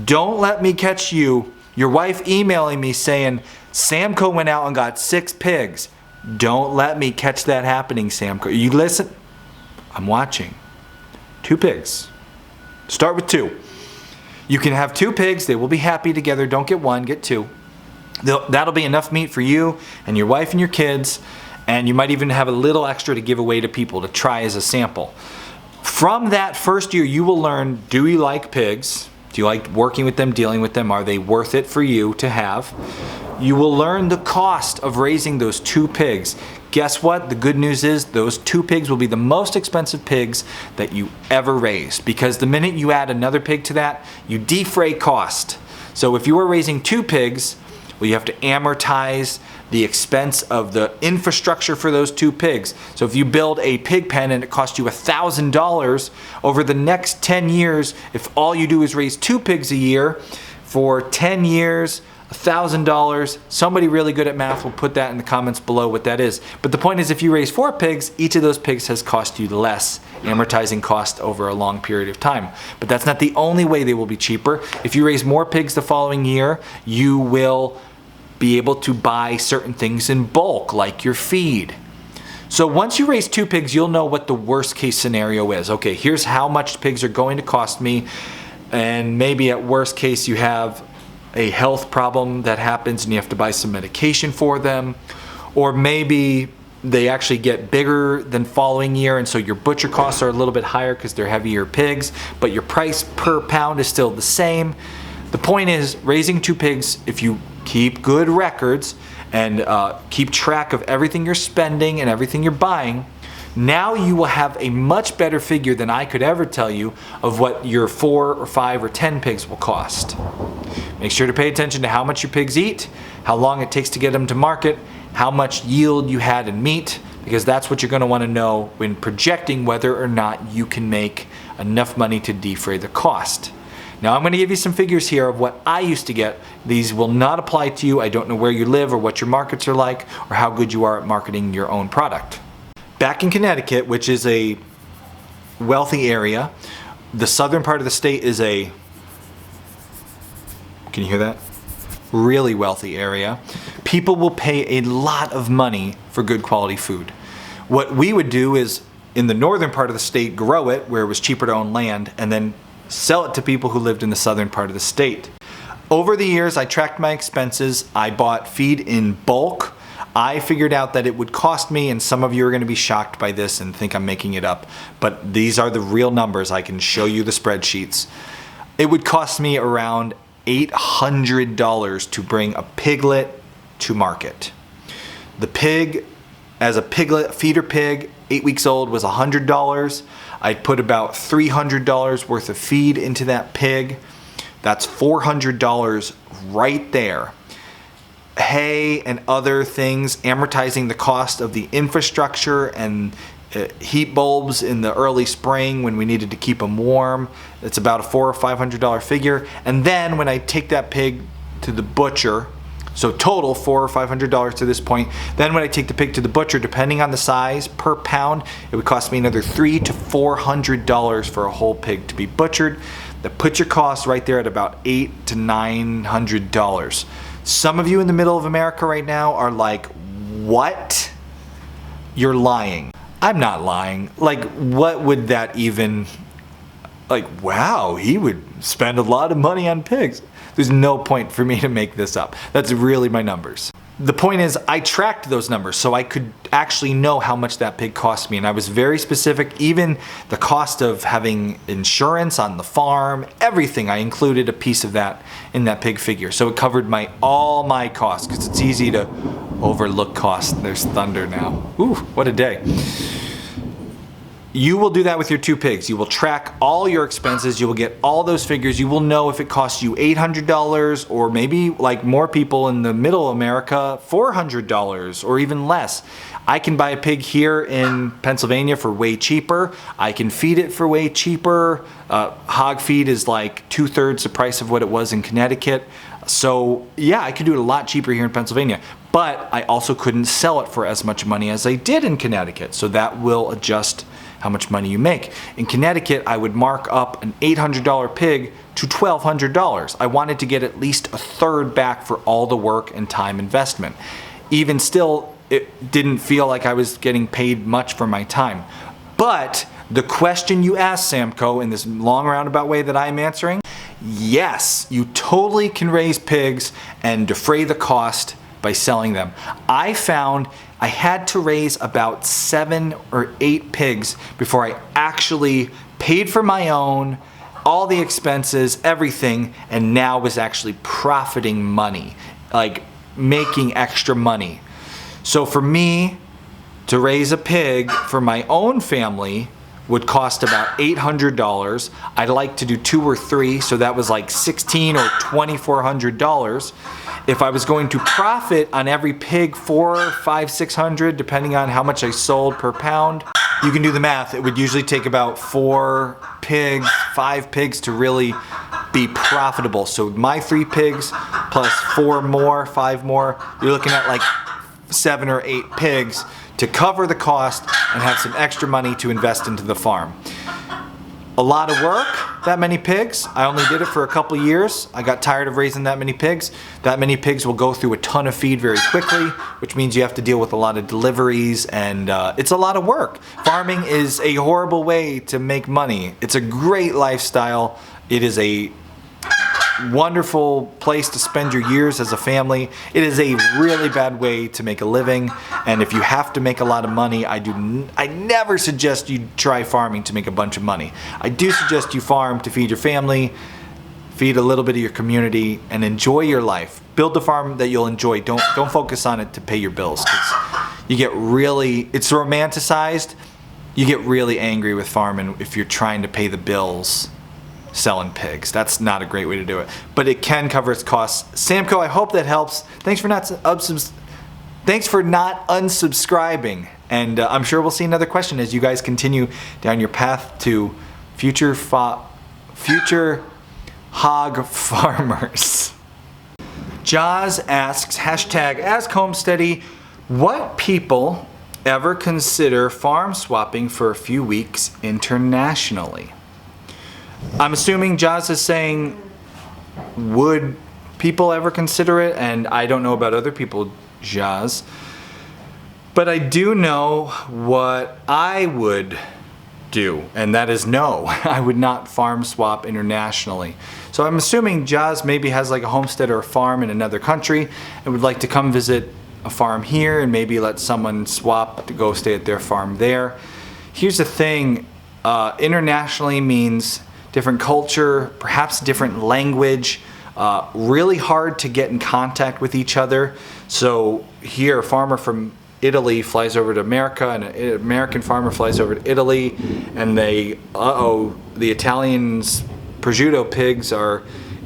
Speaker 1: Don't let me catch your wife emailing me saying, Samko went out and got 6 pigs. Don't let me catch that happening, Samko. You listen? I'm watching. 2 pigs. Start with 2. You can have 2 pigs. They will be happy together. Don't get 1, get 2. That'll be enough meat for you and your wife and your kids. And you might even have a little extra to give away to people to try as a sample. From that first year, you will learn, do you like pigs? Do you like working with them, dealing with them? Are they worth it for you to have? You will learn the cost of raising those 2 pigs. guess what? The good news is those 2 pigs will be the most expensive pigs that you ever raise, because the minute you add another pig to that, you defray cost. So if you were raising 2 pigs, well, you have to amortize the expense of the infrastructure for those 2 pigs. So if you build a pig pen and it costs you $1,000, over the next 10 years, if all you do is raise 2 pigs a year, for 10 years, $1,000, somebody really good at math will put that in the comments below what that is. But the point is, if you raise 4 pigs, each of those pigs has cost you less, amortizing cost over a long period of time. But that's not the only way they will be cheaper. If you raise more pigs the following year, you will be able to buy certain things in bulk, like your feed. So once you raise 2 pigs, you'll know what the worst case scenario is. Okay, here's how much pigs are going to cost me, and maybe at worst case you have a health problem that happens and you have to buy some medication for them, or maybe they actually get bigger than following year and so your butcher costs are a little bit higher because they're heavier pigs, but your price per pound is still the same. The point is, raising 2 pigs, if you keep good records and keep track of everything you're spending and everything you're buying, now you will have a much better figure than I could ever tell you of what your 4 or 5 or 10 pigs will cost. Make sure to pay attention to how much your pigs eat, how long it takes to get them to market, how much yield you had in meat, because that's what you're going to want to know when projecting whether or not you can make enough money to defray the cost. Now I'm going to give you some figures here of what I used to get. These will not apply to you. I don't know where you live or what your markets are like or how good you are at marketing your own product. Back in Connecticut, which is a wealthy area, the southern part of the state is a, can you hear that? Really wealthy area. People will pay a lot of money for good quality food. What we would do is, in the northern part of the state, grow it where it was cheaper to own land and then sell it to people who lived in the southern part of the state. Over the years, I tracked my expenses. I bought feed in bulk. I figured out that it would cost me, and some of you are going to be shocked by this and think I'm making it up, but these are the real numbers. I can show you the spreadsheets. It would cost me around $800 to bring a piglet to market. The pig, as a piglet, feeder pig, 8 weeks old, was $100. I'd put about $300 worth of feed into that pig. That's $400 right there. Hay and other things, amortizing the cost of the infrastructure and heat bulbs in the early spring when we needed to keep them warm. It's about a $400 or $500 figure. And then when I take that pig to the butcher, so total $400 or $500 to this point. Then when I take the pig to the butcher, depending on the size per pound, it would cost me another $300 to $400 for a whole pig to be butchered. That puts your cost right there at about $800 to $900. Some of you in the middle of America right now are like, what? You're lying. I'm not lying. Like, what would that even, like, wow, he would spend a lot of money on pigs. There's no point for me to make this up. That's really my numbers. The point is, I tracked those numbers so I could actually know how much that pig cost me, and I was very specific. Even the cost of having insurance on the farm, everything, I included a piece of that in that pig figure. So it covered all my costs, because it's easy to overlook costs. There's thunder now. Ooh, what a day. You will do that with your 2 pigs. You will track all your expenses. You will get all those figures. You will know if it costs you $800 or maybe, like more people in the middle America, $400 or even less. I can buy a pig here in Pennsylvania for way cheaper. I can feed it for way cheaper. Hog feed is like 2/3 the price of what it was in Connecticut. So yeah, I could do it a lot cheaper here in Pennsylvania, but I also couldn't sell it for as much money as I did in Connecticut. So that will adjust how much money you make. In Connecticut, I would mark up an $800 pig to $1,200. I wanted to get at least a third back for all the work and time investment. Even still, it didn't feel like I was getting paid much for my time. But the question you asked, Samko, in this long roundabout way that I'm answering, yes, you totally can raise pigs and defray the cost by selling them. I found I had to raise about 7 or 8 pigs before I actually paid for my own, all the expenses, everything, and now was actually profiting money, like making extra money. So for me, to raise a pig for my own family would cost about $800. I'd like to do 2 or 3, so that was like $1,600 or $2,400. If I was going to profit on every pig $400, $500, $600, depending on how much I sold per pound, you can do the math. It would usually take about 4 pigs, 5 pigs to really be profitable. So my 3 pigs plus 4 more, 5 more, you're looking at like 7 or 8 pigs to cover the cost and have some extra money to invest into the farm. A lot of work, that many pigs. I only did it for a couple years. I got tired of raising that many pigs. That many pigs will go through a ton of feed very quickly, which means you have to deal with a lot of deliveries, and it's a lot of work. Farming is a horrible way to make money. It's a great lifestyle. It is a wonderful place to spend your years as a family. It is a really bad way to make a living, and if you have to make a lot of money, I never suggest you try farming to make a bunch of money. I do suggest you farm to feed your family, feed a little bit of your community, and enjoy your life. Build a farm that you'll enjoy. Don't focus on it to pay your bills, because you get really, it's romanticized. You get really angry with farming if you're trying to pay the bills selling pigs. That's not a great way to do it, but it can cover its costs. Samko, I hope that helps. Thanks for not unsubscribing, and I'm sure we'll see another question as you guys continue down your path to future hog farmers. Jaws asks, #AskHomesteady, what people ever consider farm swapping for a few weeks internationally? I'm assuming Jaws is saying, would people ever consider it? And I don't know about other people, Jaws. But I do know what I would do, and that is no. I would not farm swap internationally. So I'm assuming Jaws maybe has like a homestead or a farm in another country and would like to come visit a farm here and maybe let someone swap to go stay at their farm there. Here's the thing, internationally means different culture, perhaps different language, really hard to get in contact with each other. So here, a farmer from Italy flies over to America, and an American farmer flies over to Italy, and the Italians' prosciutto pigs are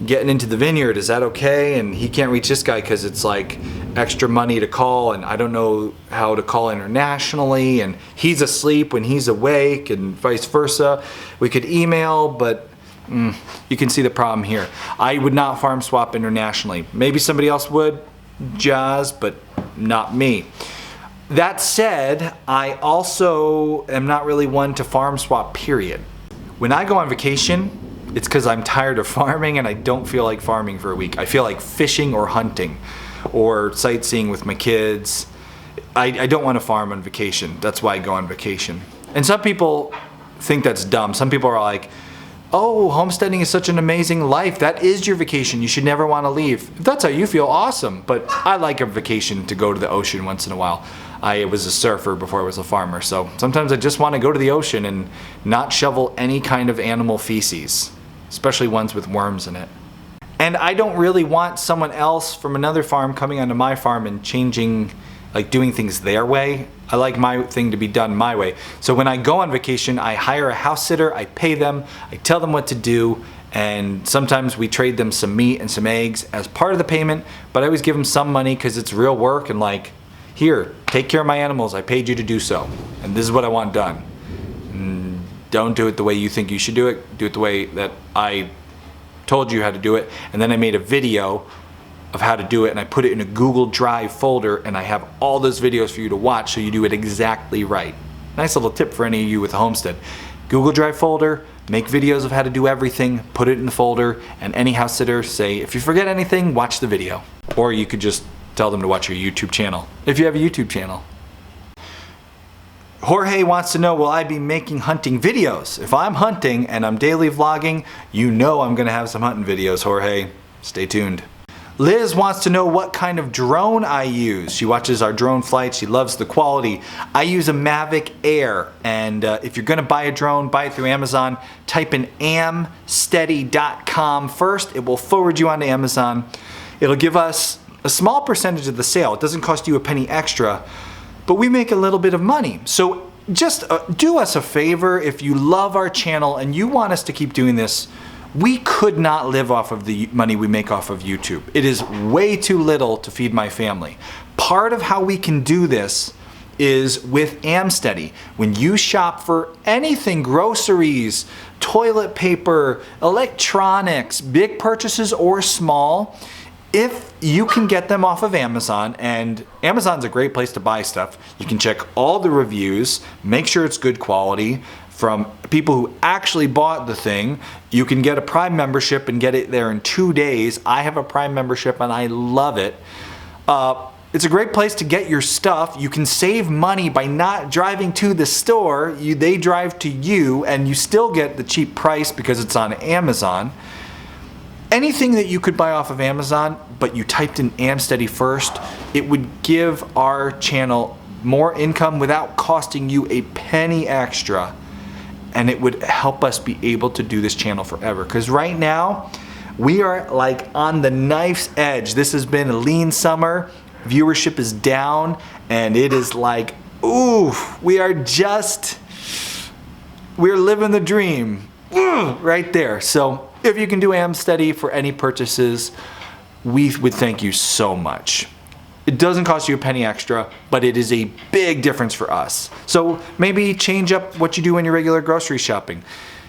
Speaker 1: getting into the vineyard. Is that okay? And he can't reach this guy because it's like extra money to call, and I don't know how to call internationally, and he's asleep when he's awake, and vice versa. We could email, but you can see the problem here. I would not farm swap internationally. Maybe somebody else would, Jaws, but not me. That said, I also am not really one to farm swap, period. When I go on vacation, it's because I'm tired of farming and I don't feel like farming for a week. I feel like fishing or hunting or sightseeing with my kids. I don't want to farm on vacation. That's why I go on vacation. And some people think that's dumb. Some people are like, oh, homesteading is such an amazing life. That is your vacation. You should never want to leave. If that's how you feel, awesome. But I like a vacation to go to the ocean once in a while. I was a surfer before I was a farmer, so sometimes I just want to go to the ocean and not shovel any kind of animal feces, especially ones with worms in it. And I don't really want someone else from another farm coming onto my farm and changing, like doing things their way. I like my thing to be done my way. So when I go on vacation, I hire a house sitter, I pay them, I tell them what to do, and sometimes we trade them some meat and some eggs as part of the payment, but I always give them some money because it's real work, and like, here, take care of my animals, I paid you to do so, and this is what I want done. And don't do it the way you think you should do it the way that I told you how to do it. And then I made a video of how to do it, and I put it in a Google Drive folder, and I have all those videos for you to watch so you do it exactly right. Nice little tip for any of you with a homestead. Google Drive folder, make videos of how to do everything, put it in the folder, and any house sitter say, if you forget anything, watch the video. Or you could just tell them to watch your YouTube channel, if you have a YouTube channel. Jorge wants to know, will I be making hunting videos? If I'm hunting and I'm daily vlogging, you know I'm gonna have some hunting videos, Jorge. Stay tuned. Liz wants to know what kind of drone I use. She watches our drone flights, she loves the quality. I use a Mavic Air, and if you're gonna buy a drone, buy it through Amazon. Type in amsteady.com first. It will forward you onto Amazon. It'll give us a small percentage of the sale. It doesn't cost you a penny extra. but we make a little bit of money. So just do us a favor. If you love our channel and you want us to keep doing this, we could not live off of the money we make off of YouTube. It is way too little to feed my family. Part of how we can do this is with Homesteady. When you shop for anything, groceries, toilet paper, electronics, big purchases or small, if you can get them off of Amazon, and Amazon's a great place to buy stuff, you can check all the reviews, make sure it's good quality from people who actually bought the thing. You can get a Prime membership and get it there in 2 days. I have a Prime membership and I love it. It's a great place to get your stuff. You can save money by not driving to the store. They drive to you and you still get the cheap price because it's on Amazon. Anything that you could buy off of Amazon, but you typed in Homesteady first, it would give our channel more income without costing you a penny extra. And it would help us be able to do this channel forever. Because right now, we are like on the knife's edge. This has been a lean summer. Viewership is down and it is like, ooh, we're living the dream. Right there. So if you can do Homesteady for any purchases, we would thank you so much. It doesn't cost you a penny extra, but it is a big difference for us. So maybe change up what you do in your regular grocery shopping.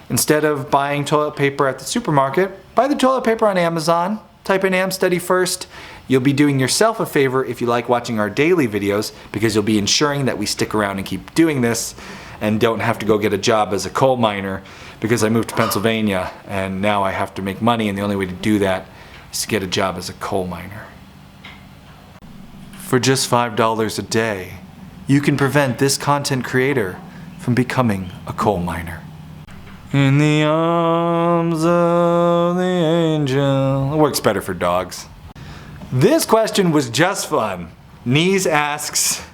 Speaker 1: Instead of buying toilet paper at the supermarket, buy the toilet paper on Amazon. Type in Homesteady first. You'll be doing yourself a favor if you like watching our daily videos, because you'll be ensuring that we stick around and keep doing this and don't have to go get a job as a coal miner, because I moved to Pennsylvania and now I have to make money, and the only way to do that is to get a job as a coal miner. For just $5 a day, you can prevent this content creator from becoming a coal miner. In the arms of the angel. It works better for dogs. This question was just fun. Knees asks,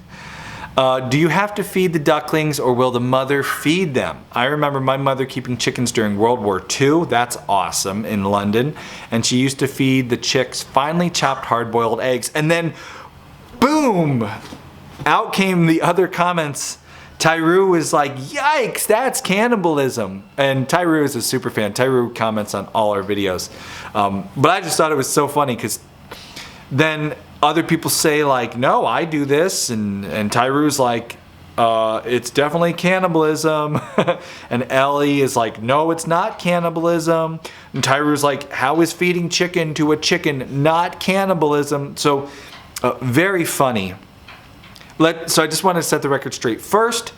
Speaker 1: do you have to feed the ducklings or will the mother feed them? I remember my mother keeping chickens during World War II. That's awesome, in London. And she used to feed the chicks finely chopped hard-boiled eggs. And then, boom! Out came the other comments. Tyru was like, yikes, that's cannibalism. And Tyru is a super fan. Tyru comments on all our videos. But I just thought it was so funny because then other people say like, no, I do this. And Tyru's like, it's definitely cannibalism. And Ellie is like, no, it's not cannibalism. And Tyru's like, how is feeding chicken to a chicken not cannibalism? So very funny. So I just want to set the record straight. First,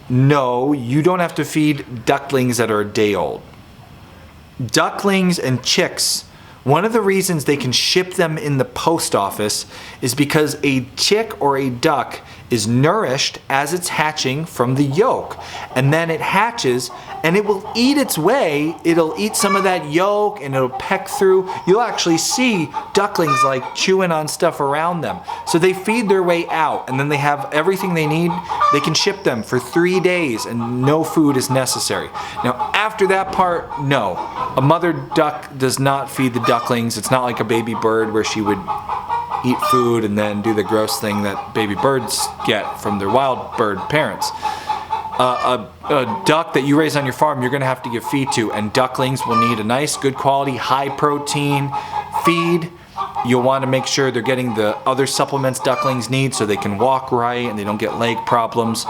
Speaker 1: no, you don't have to feed ducklings that are a day old. Ducklings and chicks, one of the reasons they can ship them in the post office is because a chick or a duck is nourished as it's hatching from the yolk. And then it hatches and it will eat its way. It'll eat some of that yolk and it'll peck through. You'll actually see ducklings like chewing on stuff around them. So they feed their way out and then they have everything they need. They can ship them for 3 days and no food is necessary. Now after that part, no. A mother duck does not feed the ducklings. It's not like a baby bird where she would eat food and then do the gross thing that baby birds get from their wild bird parents. A duck that you raise on your farm, you're going to have to give feed to, and ducklings will need a nice, good quality, high protein feed. You'll want to make sure they're getting the other supplements ducklings need so they can walk right and they don't get leg problems.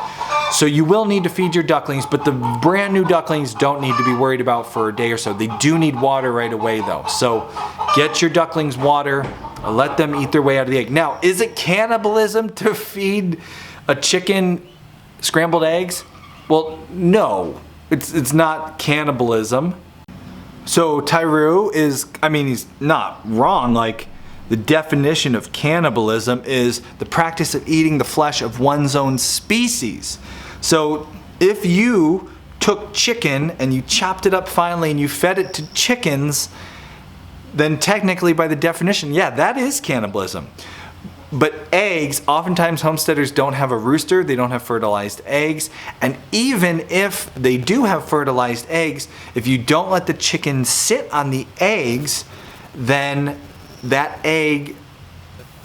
Speaker 1: So you will need to feed your ducklings, but the brand new ducklings don't need to be worried about for a day or so. They do need water right away though. So get your ducklings water, let them eat their way out of the egg. Now, is it cannibalism to feed a chicken scrambled eggs? Well, no, it's not cannibalism. So Tyru is, I mean, he's not wrong. Like, the definition of cannibalism is the practice of eating the flesh of one's own species. So if you took chicken and you chopped it up finely and you fed it to chickens, then technically by the definition, yeah, that is cannibalism. But eggs, oftentimes homesteaders don't have a rooster, they don't have fertilized eggs, and even if they do have fertilized eggs, if you don't let the chicken sit on the eggs, then that egg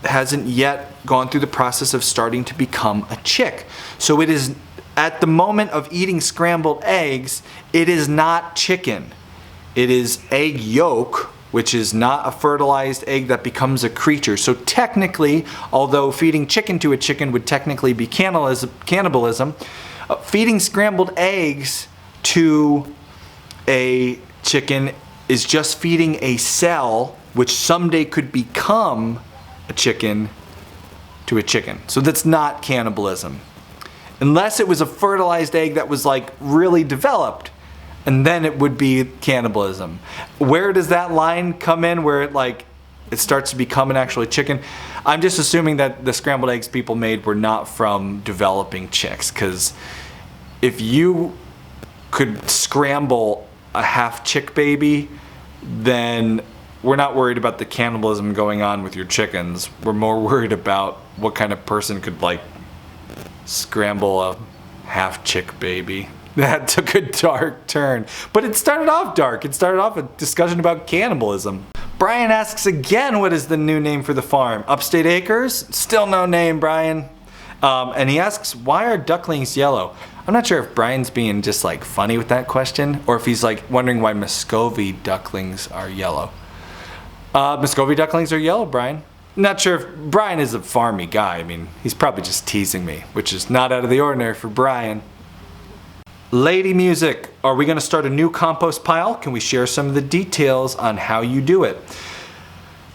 Speaker 1: hasn't yet gone through the process of starting to become a chick. So it is, at the moment of eating scrambled eggs, it is not chicken. It is egg yolk, which is not a fertilized egg that becomes a creature. So technically, although feeding chicken to a chicken would technically be cannibalism, feeding scrambled eggs to a chicken is just feeding a cell which someday could become a chicken to a chicken. So that's not cannibalism. Unless it was a fertilized egg that was like really developed, and then it would be cannibalism. Where does that line come in where it starts to become an actual chicken? I'm just assuming that the scrambled eggs people made were not from developing chicks, because if you could scramble a half chick baby, then we're not worried about the cannibalism going on with your chickens. We're more worried about what kind of person could scramble a half chick baby. That took a dark turn. But it started off dark. It started off a discussion about cannibalism. Brian asks again, what is the new name for the farm? Upstate Acres? Still no name, Brian. And he asks, why are ducklings yellow? I'm not sure if Brian's being just funny with that question, or if he's wondering why Muscovy ducklings are yellow. Muscovy ducklings are yellow, Brian. Not sure if Brian is a farmy guy. I mean, he's probably just teasing me, which is not out of the ordinary for Brian. Lady Music, are we going to start a new compost pile? Can we share some of the details on how you do it?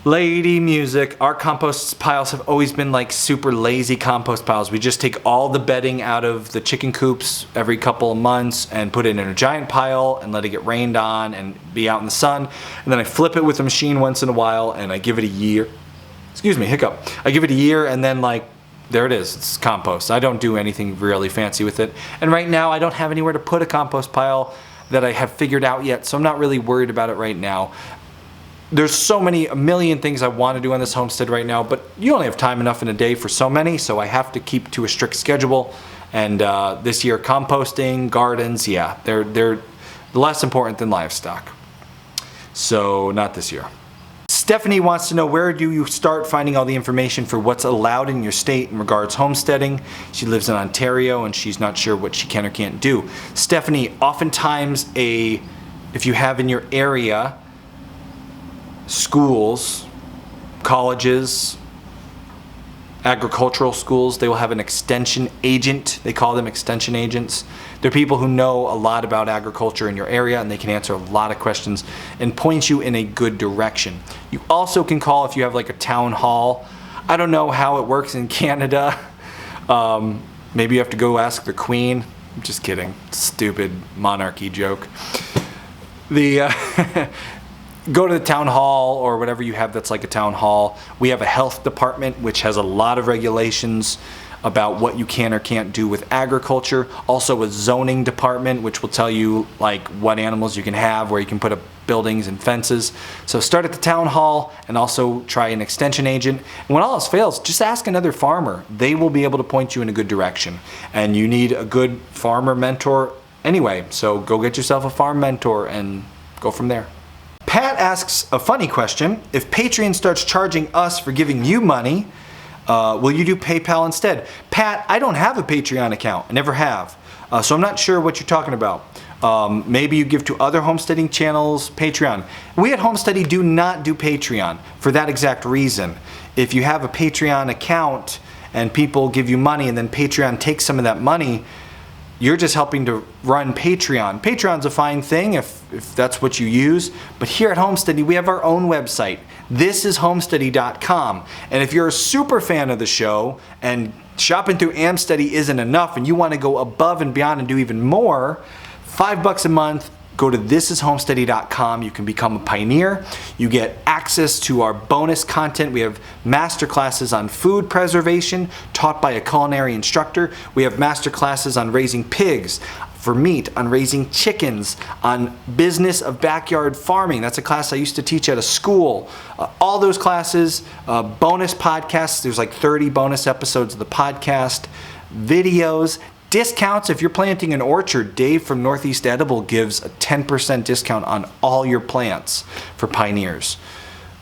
Speaker 1: Lady Music, our compost piles have always been super lazy compost piles. We just take all the bedding out of the chicken coops every couple of months and put it in a giant pile and let it get rained on and be out in the sun. And then I flip it with a machine once in a while and I give it a year. Excuse me, hiccup. I give it a year and then there it is, it's compost. I don't do anything really fancy with it. And right now I don't have anywhere to put a compost pile that I have figured out yet, so I'm not really worried about it right now. There's a million things I want to do on this homestead right now, but you only have time enough in a day for so many, so I have to keep to a strict schedule. And this year, composting, gardens, yeah, they're less important than livestock. So not this year. Stephanie wants to know, where do you start finding all the information for what's allowed in your state in regards homesteading? She lives in Ontario and she's not sure what she can or can't do. Stephanie, oftentimes if you have in your area schools, colleges, agricultural schools, they will have an extension agent. They call them extension agents. They're people who know a lot about agriculture in your area and they can answer a lot of questions and point you in a good direction. You also can call if you have a town hall. I don't know how it works in Canada. Maybe you have to go ask the Queen. I'm just kidding. Stupid monarchy joke. Go to the town hall or whatever you have that's like a town hall. We have a health department which has a lot of regulations about what you can or can't do with agriculture. Also a zoning department which will tell you what animals you can have, where you can put up buildings and fences. So start at the town hall and also try an extension agent. And when all else fails, just ask another farmer. They will be able to point you in a good direction. And you need a good farmer mentor anyway. So go get yourself a farm mentor and go from there. Pat asks a funny question. If Patreon starts charging us for giving you money, will you do PayPal instead? Pat, I don't have a Patreon account. I never have. So I'm not sure what you're talking about. Maybe you give to other homesteading channels Patreon. We at Homesteady do not do Patreon for that exact reason. If you have a Patreon account and people give you money and then Patreon takes some of that money, you're just helping to run Patreon. Patreon's a fine thing if that's what you use, but here at Homesteady we have our own website. This is homesteady.com, and if you're a super fan of the show and shopping through Amsteady isn't enough and you want to go above and beyond and do even more, $5 a month, go to thisishomesteady.com. You can become a pioneer. You get access to our bonus content. We have master classes on food preservation taught by a culinary instructor. We have master classes on raising pigs, for meat, on raising chickens, on business of backyard farming. That's a class I used to teach at a school. All those classes, bonus podcasts. There's 30 bonus episodes of the podcast, videos, discounts. If you're planting an orchard, Dave from Northeast Edible gives a 10% discount on all your plants for pioneers.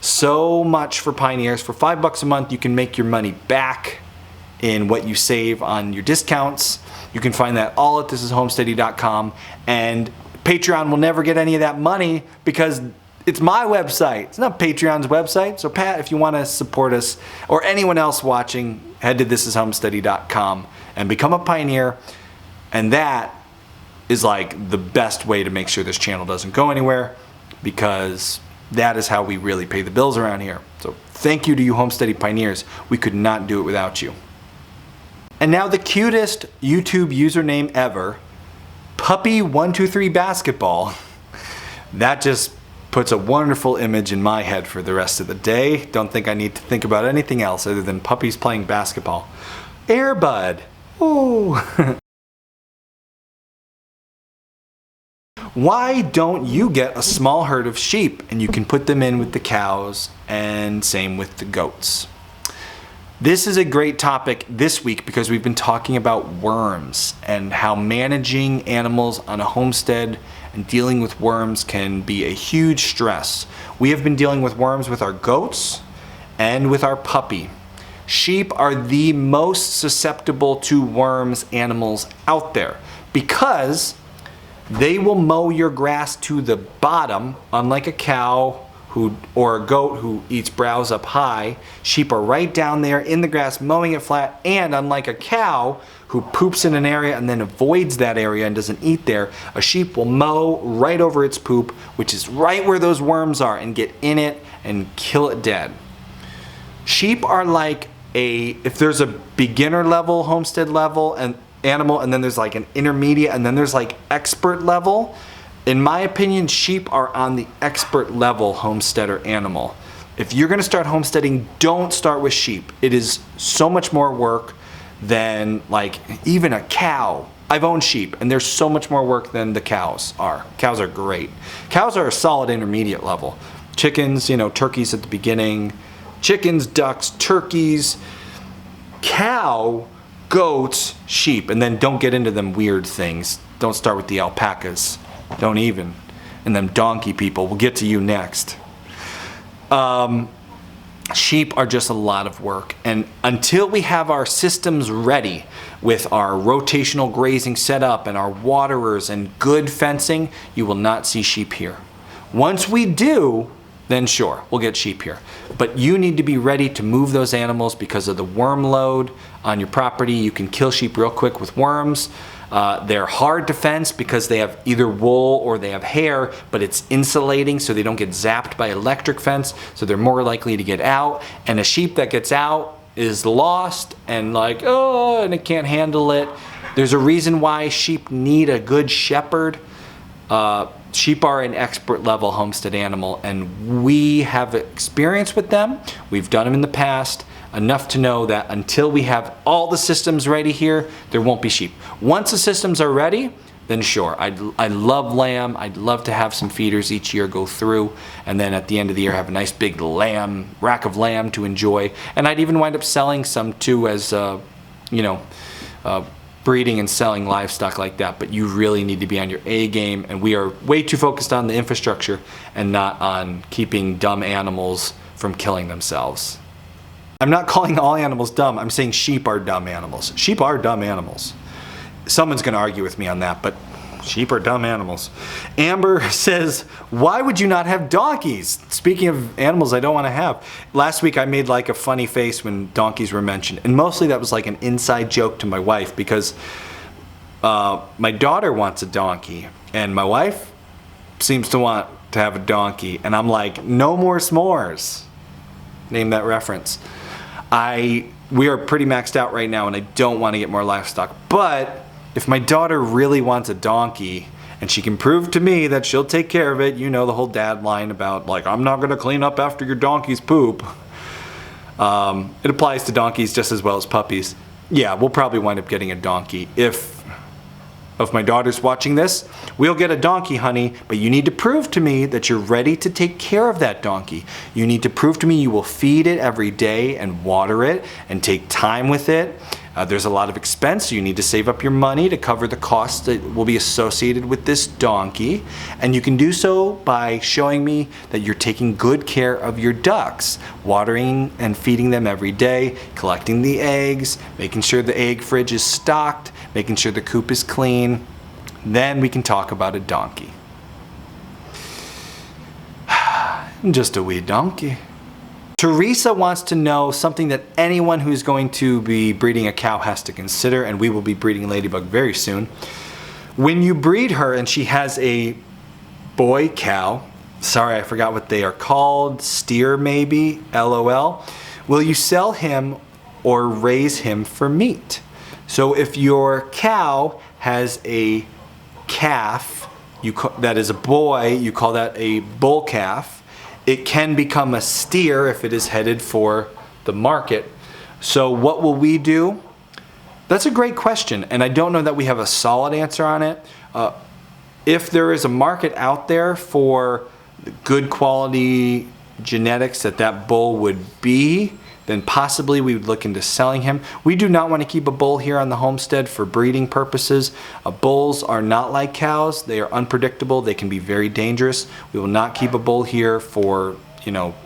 Speaker 1: so much for pioneers. For $5 a month, you can make your money back in what you save on your discounts. You can find that all at thisishomesteady.com, and Patreon will never get any of that money because it's my website. It's not Patreon's website. So Pat, if you want to support us or anyone else watching, head to thisishomesteady.com and become a pioneer. And that is like the best way to make sure this channel doesn't go anywhere, because that is how we really pay the bills around here. So thank you to you Homesteady pioneers. We could not do it without you. And now the cutest YouTube username ever, Puppy123 Basketball. That just puts a wonderful image in my head for the rest of the day. Don't think I need to think about anything else other than puppies playing basketball. Air Bud. Ooh. Why don't you get a small herd of sheep and you can put them in with the cows, and same with the goats? This is a great topic this week because we've been talking about worms and how managing animals on a homestead and dealing with worms can be a huge stress. We have been dealing with worms with our goats and with our puppy. Sheep are the most susceptible to worms animals out there because they will mow your grass to the bottom, unlike a cow or a goat who eats browse up high. Sheep are right down there in the grass mowing it flat, and unlike a cow who poops in an area and then avoids that area and doesn't eat there, a sheep will mow right over its poop, which is right where those worms are, and get in it and kill it dead. Sheep are like if there's a beginner level, homestead level, and animal, and then there's like an intermediate, and then there's like expert level. In my opinion, sheep are on the expert level homesteader animal. If you're gonna start homesteading, don't start with sheep. It is so much more work than like even a cow. I've owned sheep and there's so much more work than the cows are. Cows are great. Cows are a solid intermediate level. Chickens, turkeys at the beginning. Chickens, ducks, turkeys, cow, goats, sheep, and then don't get into them weird things. Don't start with the alpacas. Don't even. And them donkey people. We'll get to you next. Sheep are just a lot of work. And until we have our systems ready with our rotational grazing set up and our waterers and good fencing, you will not see sheep here. Once we do, then sure, we'll get sheep here. But you need to be ready to move those animals because of the worm load on your property. You can kill sheep real quick with worms. They're hard to fence because they have either wool or they have hair, but it's insulating so they don't get zapped by electric fence, so they're more likely to get out. And a sheep that gets out is lost and and it can't handle it. There's a reason why sheep need a good shepherd. Sheep are an expert level homestead animal, and we have experience with them. We've done them in the past, enough to know that until we have all the systems ready here, there won't be sheep. Once the systems are ready, then sure. I love lamb. I'd love to have some feeders each year go through, and then at the end of the year have a nice big rack of lamb to enjoy. And I'd even wind up selling some too as, breeding and selling livestock like that. But you really need to be on your A game, and we are way too focused on the infrastructure and not on keeping dumb animals from killing themselves. I'm not calling all animals dumb. I'm saying sheep are dumb animals. Sheep are dumb animals. Someone's going to argue with me on that, but sheep are dumb animals. Amber says, why would you not have donkeys? Speaking of animals I don't want to have. Last week I made like a funny face when donkeys were mentioned. And mostly that was like an inside joke to my wife because my daughter wants a donkey and my wife seems to want to have a donkey. And I'm like, no more s'mores. Name that reference. We are pretty maxed out right now and I don't want to get more livestock. But if my daughter really wants a donkey and she can prove to me that she'll take care of it, the whole dad line about I'm not going to clean up after your donkey's poop. It applies to donkeys just as well as puppies. Yeah, we'll probably wind up getting a donkey. If my daughter's watching this, we'll get a donkey, honey, but you need to prove to me that you're ready to take care of that donkey. You need to prove to me you will feed it every day and water it and take time with it. There's a lot of expense, so you need to save up your money to cover the costs that will be associated with this donkey. And you can do so by showing me that you're taking good care of your ducks, watering and feeding them every day, collecting the eggs, making sure the egg fridge is stocked, making sure the coop is clean. Then we can talk about a donkey. Just a wee donkey. Teresa wants to know something that anyone who's going to be breeding a cow has to consider, and we will be breeding Ladybug very soon. When you breed her and she has a boy cow, sorry I forgot what they are called, steer maybe, LOL, will you sell him or raise him for meat? So if your cow has a calf that is a boy, you call that a bull calf. It can become a steer if it is headed for the market. So what will we do? That's a great question, and I don't know that we have a solid answer on it. If there is a market out there for good quality genetics that bull would be, then possibly we would look into selling him. We do not want to keep a bull here on the homestead for breeding purposes. Bulls are not like cows. They are unpredictable. They can be very dangerous. We will not keep a bull here for,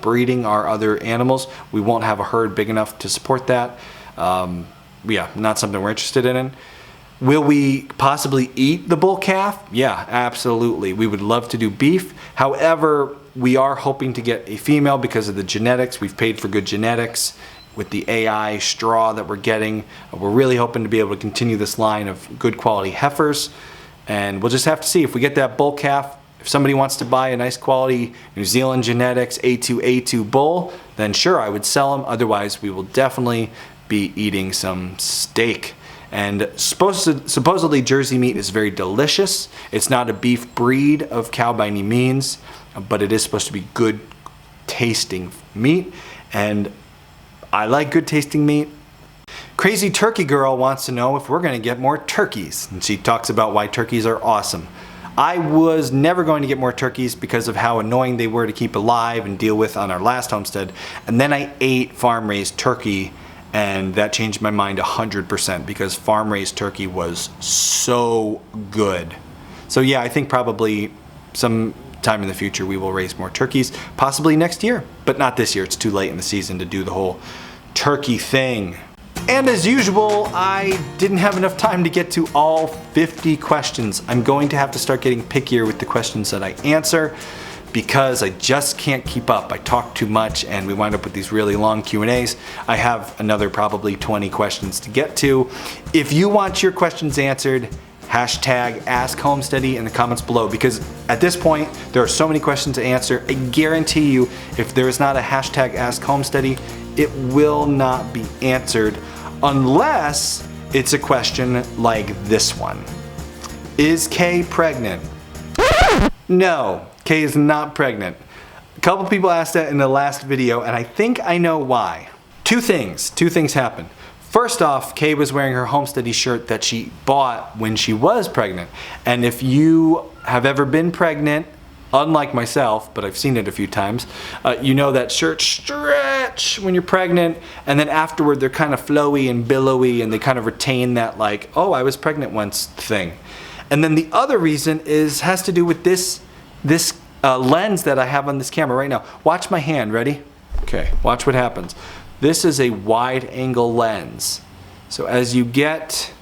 Speaker 1: breeding our other animals. We won't have a herd big enough to support that. Yeah, not something we're interested in. Will we possibly eat the bull calf? Yeah, absolutely. We would love to do beef. However, we are hoping to get a female because of the genetics. We've paid for good genetics with the AI straw that we're getting. We're really hoping to be able to continue this line of good quality heifers. And we'll just have to see if we get that bull calf. If somebody wants to buy a nice quality New Zealand genetics A2 bull, then sure, I would sell them. Otherwise, we will definitely be eating some steak. And supposedly Jersey meat is very delicious. It's not a beef breed of cow by any means, but it is supposed to be good tasting meat. And I like good tasting meat. Crazy Turkey Girl wants to know if we're gonna get more turkeys. And she talks about why turkeys are awesome. I was never going to get more turkeys because of how annoying they were to keep alive and deal with on our last homestead. And then I ate farm-raised turkey, and that changed my mind 100% because farm-raised turkey was so good. So yeah, I think probably some time in the future we will raise more turkeys, possibly next year, but not this year. It's too late in the season to do the whole turkey thing. And as usual, I didn't have enough time to get to all 50 questions. I'm going to have to start getting pickier with the questions that I answer because I just can't keep up. I talk too much and we wind up with these really long Q&As. I have another probably 20 questions to get to. If you want your questions answered, hashtag Ask Homesteady in the comments below, because at this point there are so many questions to answer. I guarantee you if there is not a hashtag Ask Homesteady, it will not be answered unless it's a question like this one. Is Kay pregnant? No, Kay is not pregnant. A couple people asked that in the last video and I think I know why. Two things happened. First off, Kay was wearing her Homesteady shirt that she bought when she was pregnant. And if you have ever been pregnant, unlike myself, but I've seen it a few times, you know that shirts stretch when you're pregnant, and then afterward they're kind of flowy and billowy and they kind of retain that like, oh, I was pregnant once thing. And then the other reason has to do with this lens that I have on this camera right now. Watch my hand, ready? Okay, watch what happens. This is a wide angle lens. So as you get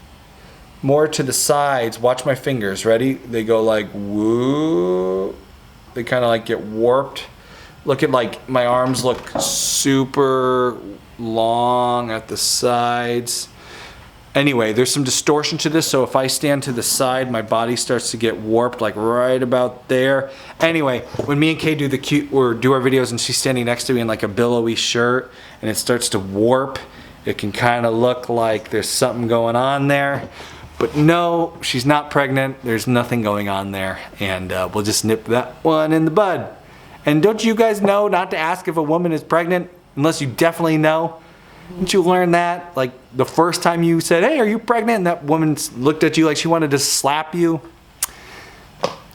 Speaker 1: more to the sides, watch my fingers, ready? They go like, woo. They kind of like get warped. Look at like, my arms look super long at the sides. Anyway, there's some distortion to this, so if I stand to the side, my body starts to get warped like right about there. Anyway, when me and Kay do our videos and she's standing next to me in like a billowy shirt and it starts to warp, it can kind of look like there's something going on there. But no, she's not pregnant. There's nothing going on there. And we'll just nip that one in the bud. And don't you guys know not to ask if a woman is pregnant unless you definitely know? Didn't you learn that? Like the first time you said, hey, are you pregnant? And that woman looked at you like she wanted to slap you.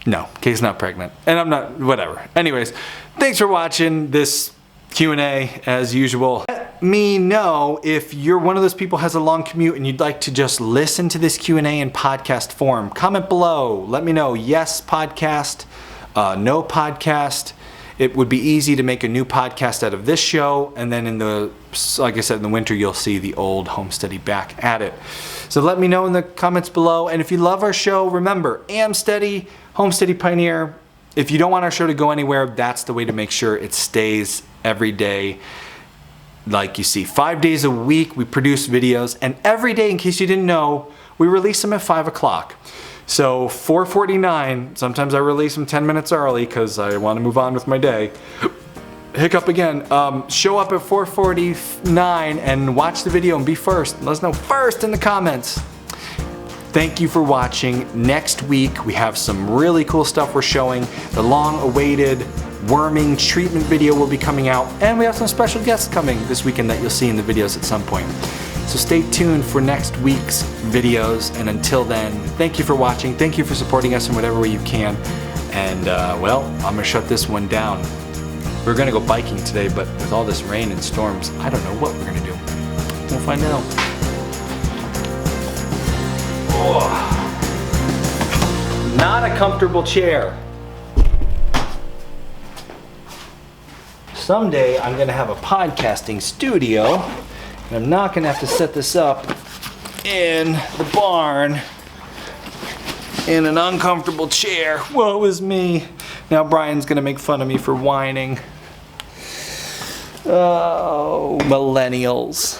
Speaker 1: No, Kay's not pregnant. And I'm not, whatever. Anyways, thanks for watching this Q&A as usual. me know if you're one of those people who has a long commute and you'd like to just listen to this Q&A in podcast form. Comment below. Let me know. Yes, podcast. No podcast. It would be easy to make a new podcast out of this show, and then like I said, in the winter, you'll see the old Homesteady back at it. So let me know in the comments below. And if you love our show, remember, Homesteady, Homesteady Pioneer. If you don't want our show to go anywhere, that's the way to make sure it stays every day. Like you see, 5 days a week we produce videos, and every day, in case you didn't know, we release them at 5 o'clock. So 4:49, sometimes I release them 10 minutes early because I want to move on with my day. Hiccup again. Show up at 4:49 and watch the video and be first. Let us know first in the comments. Thank you for watching. Next week we have some really cool stuff we're showing. The long-awaited worming treatment video will be coming out, and we have some special guests coming this weekend that you'll see in the videos at some point. So stay tuned for next week's videos, and until then, thank you for watching. Thank you for supporting us in whatever way you can. And well, I'm gonna shut this one down. We're gonna go biking today, but with all this rain and storms, I don't know what we're gonna do. We'll find out. Oh. Not a comfortable chair. Someday I'm gonna have a podcasting studio, and I'm not gonna have to set this up in the barn in an uncomfortable chair. Woe is me. Now Brian's gonna make fun of me for whining. Oh, millennials.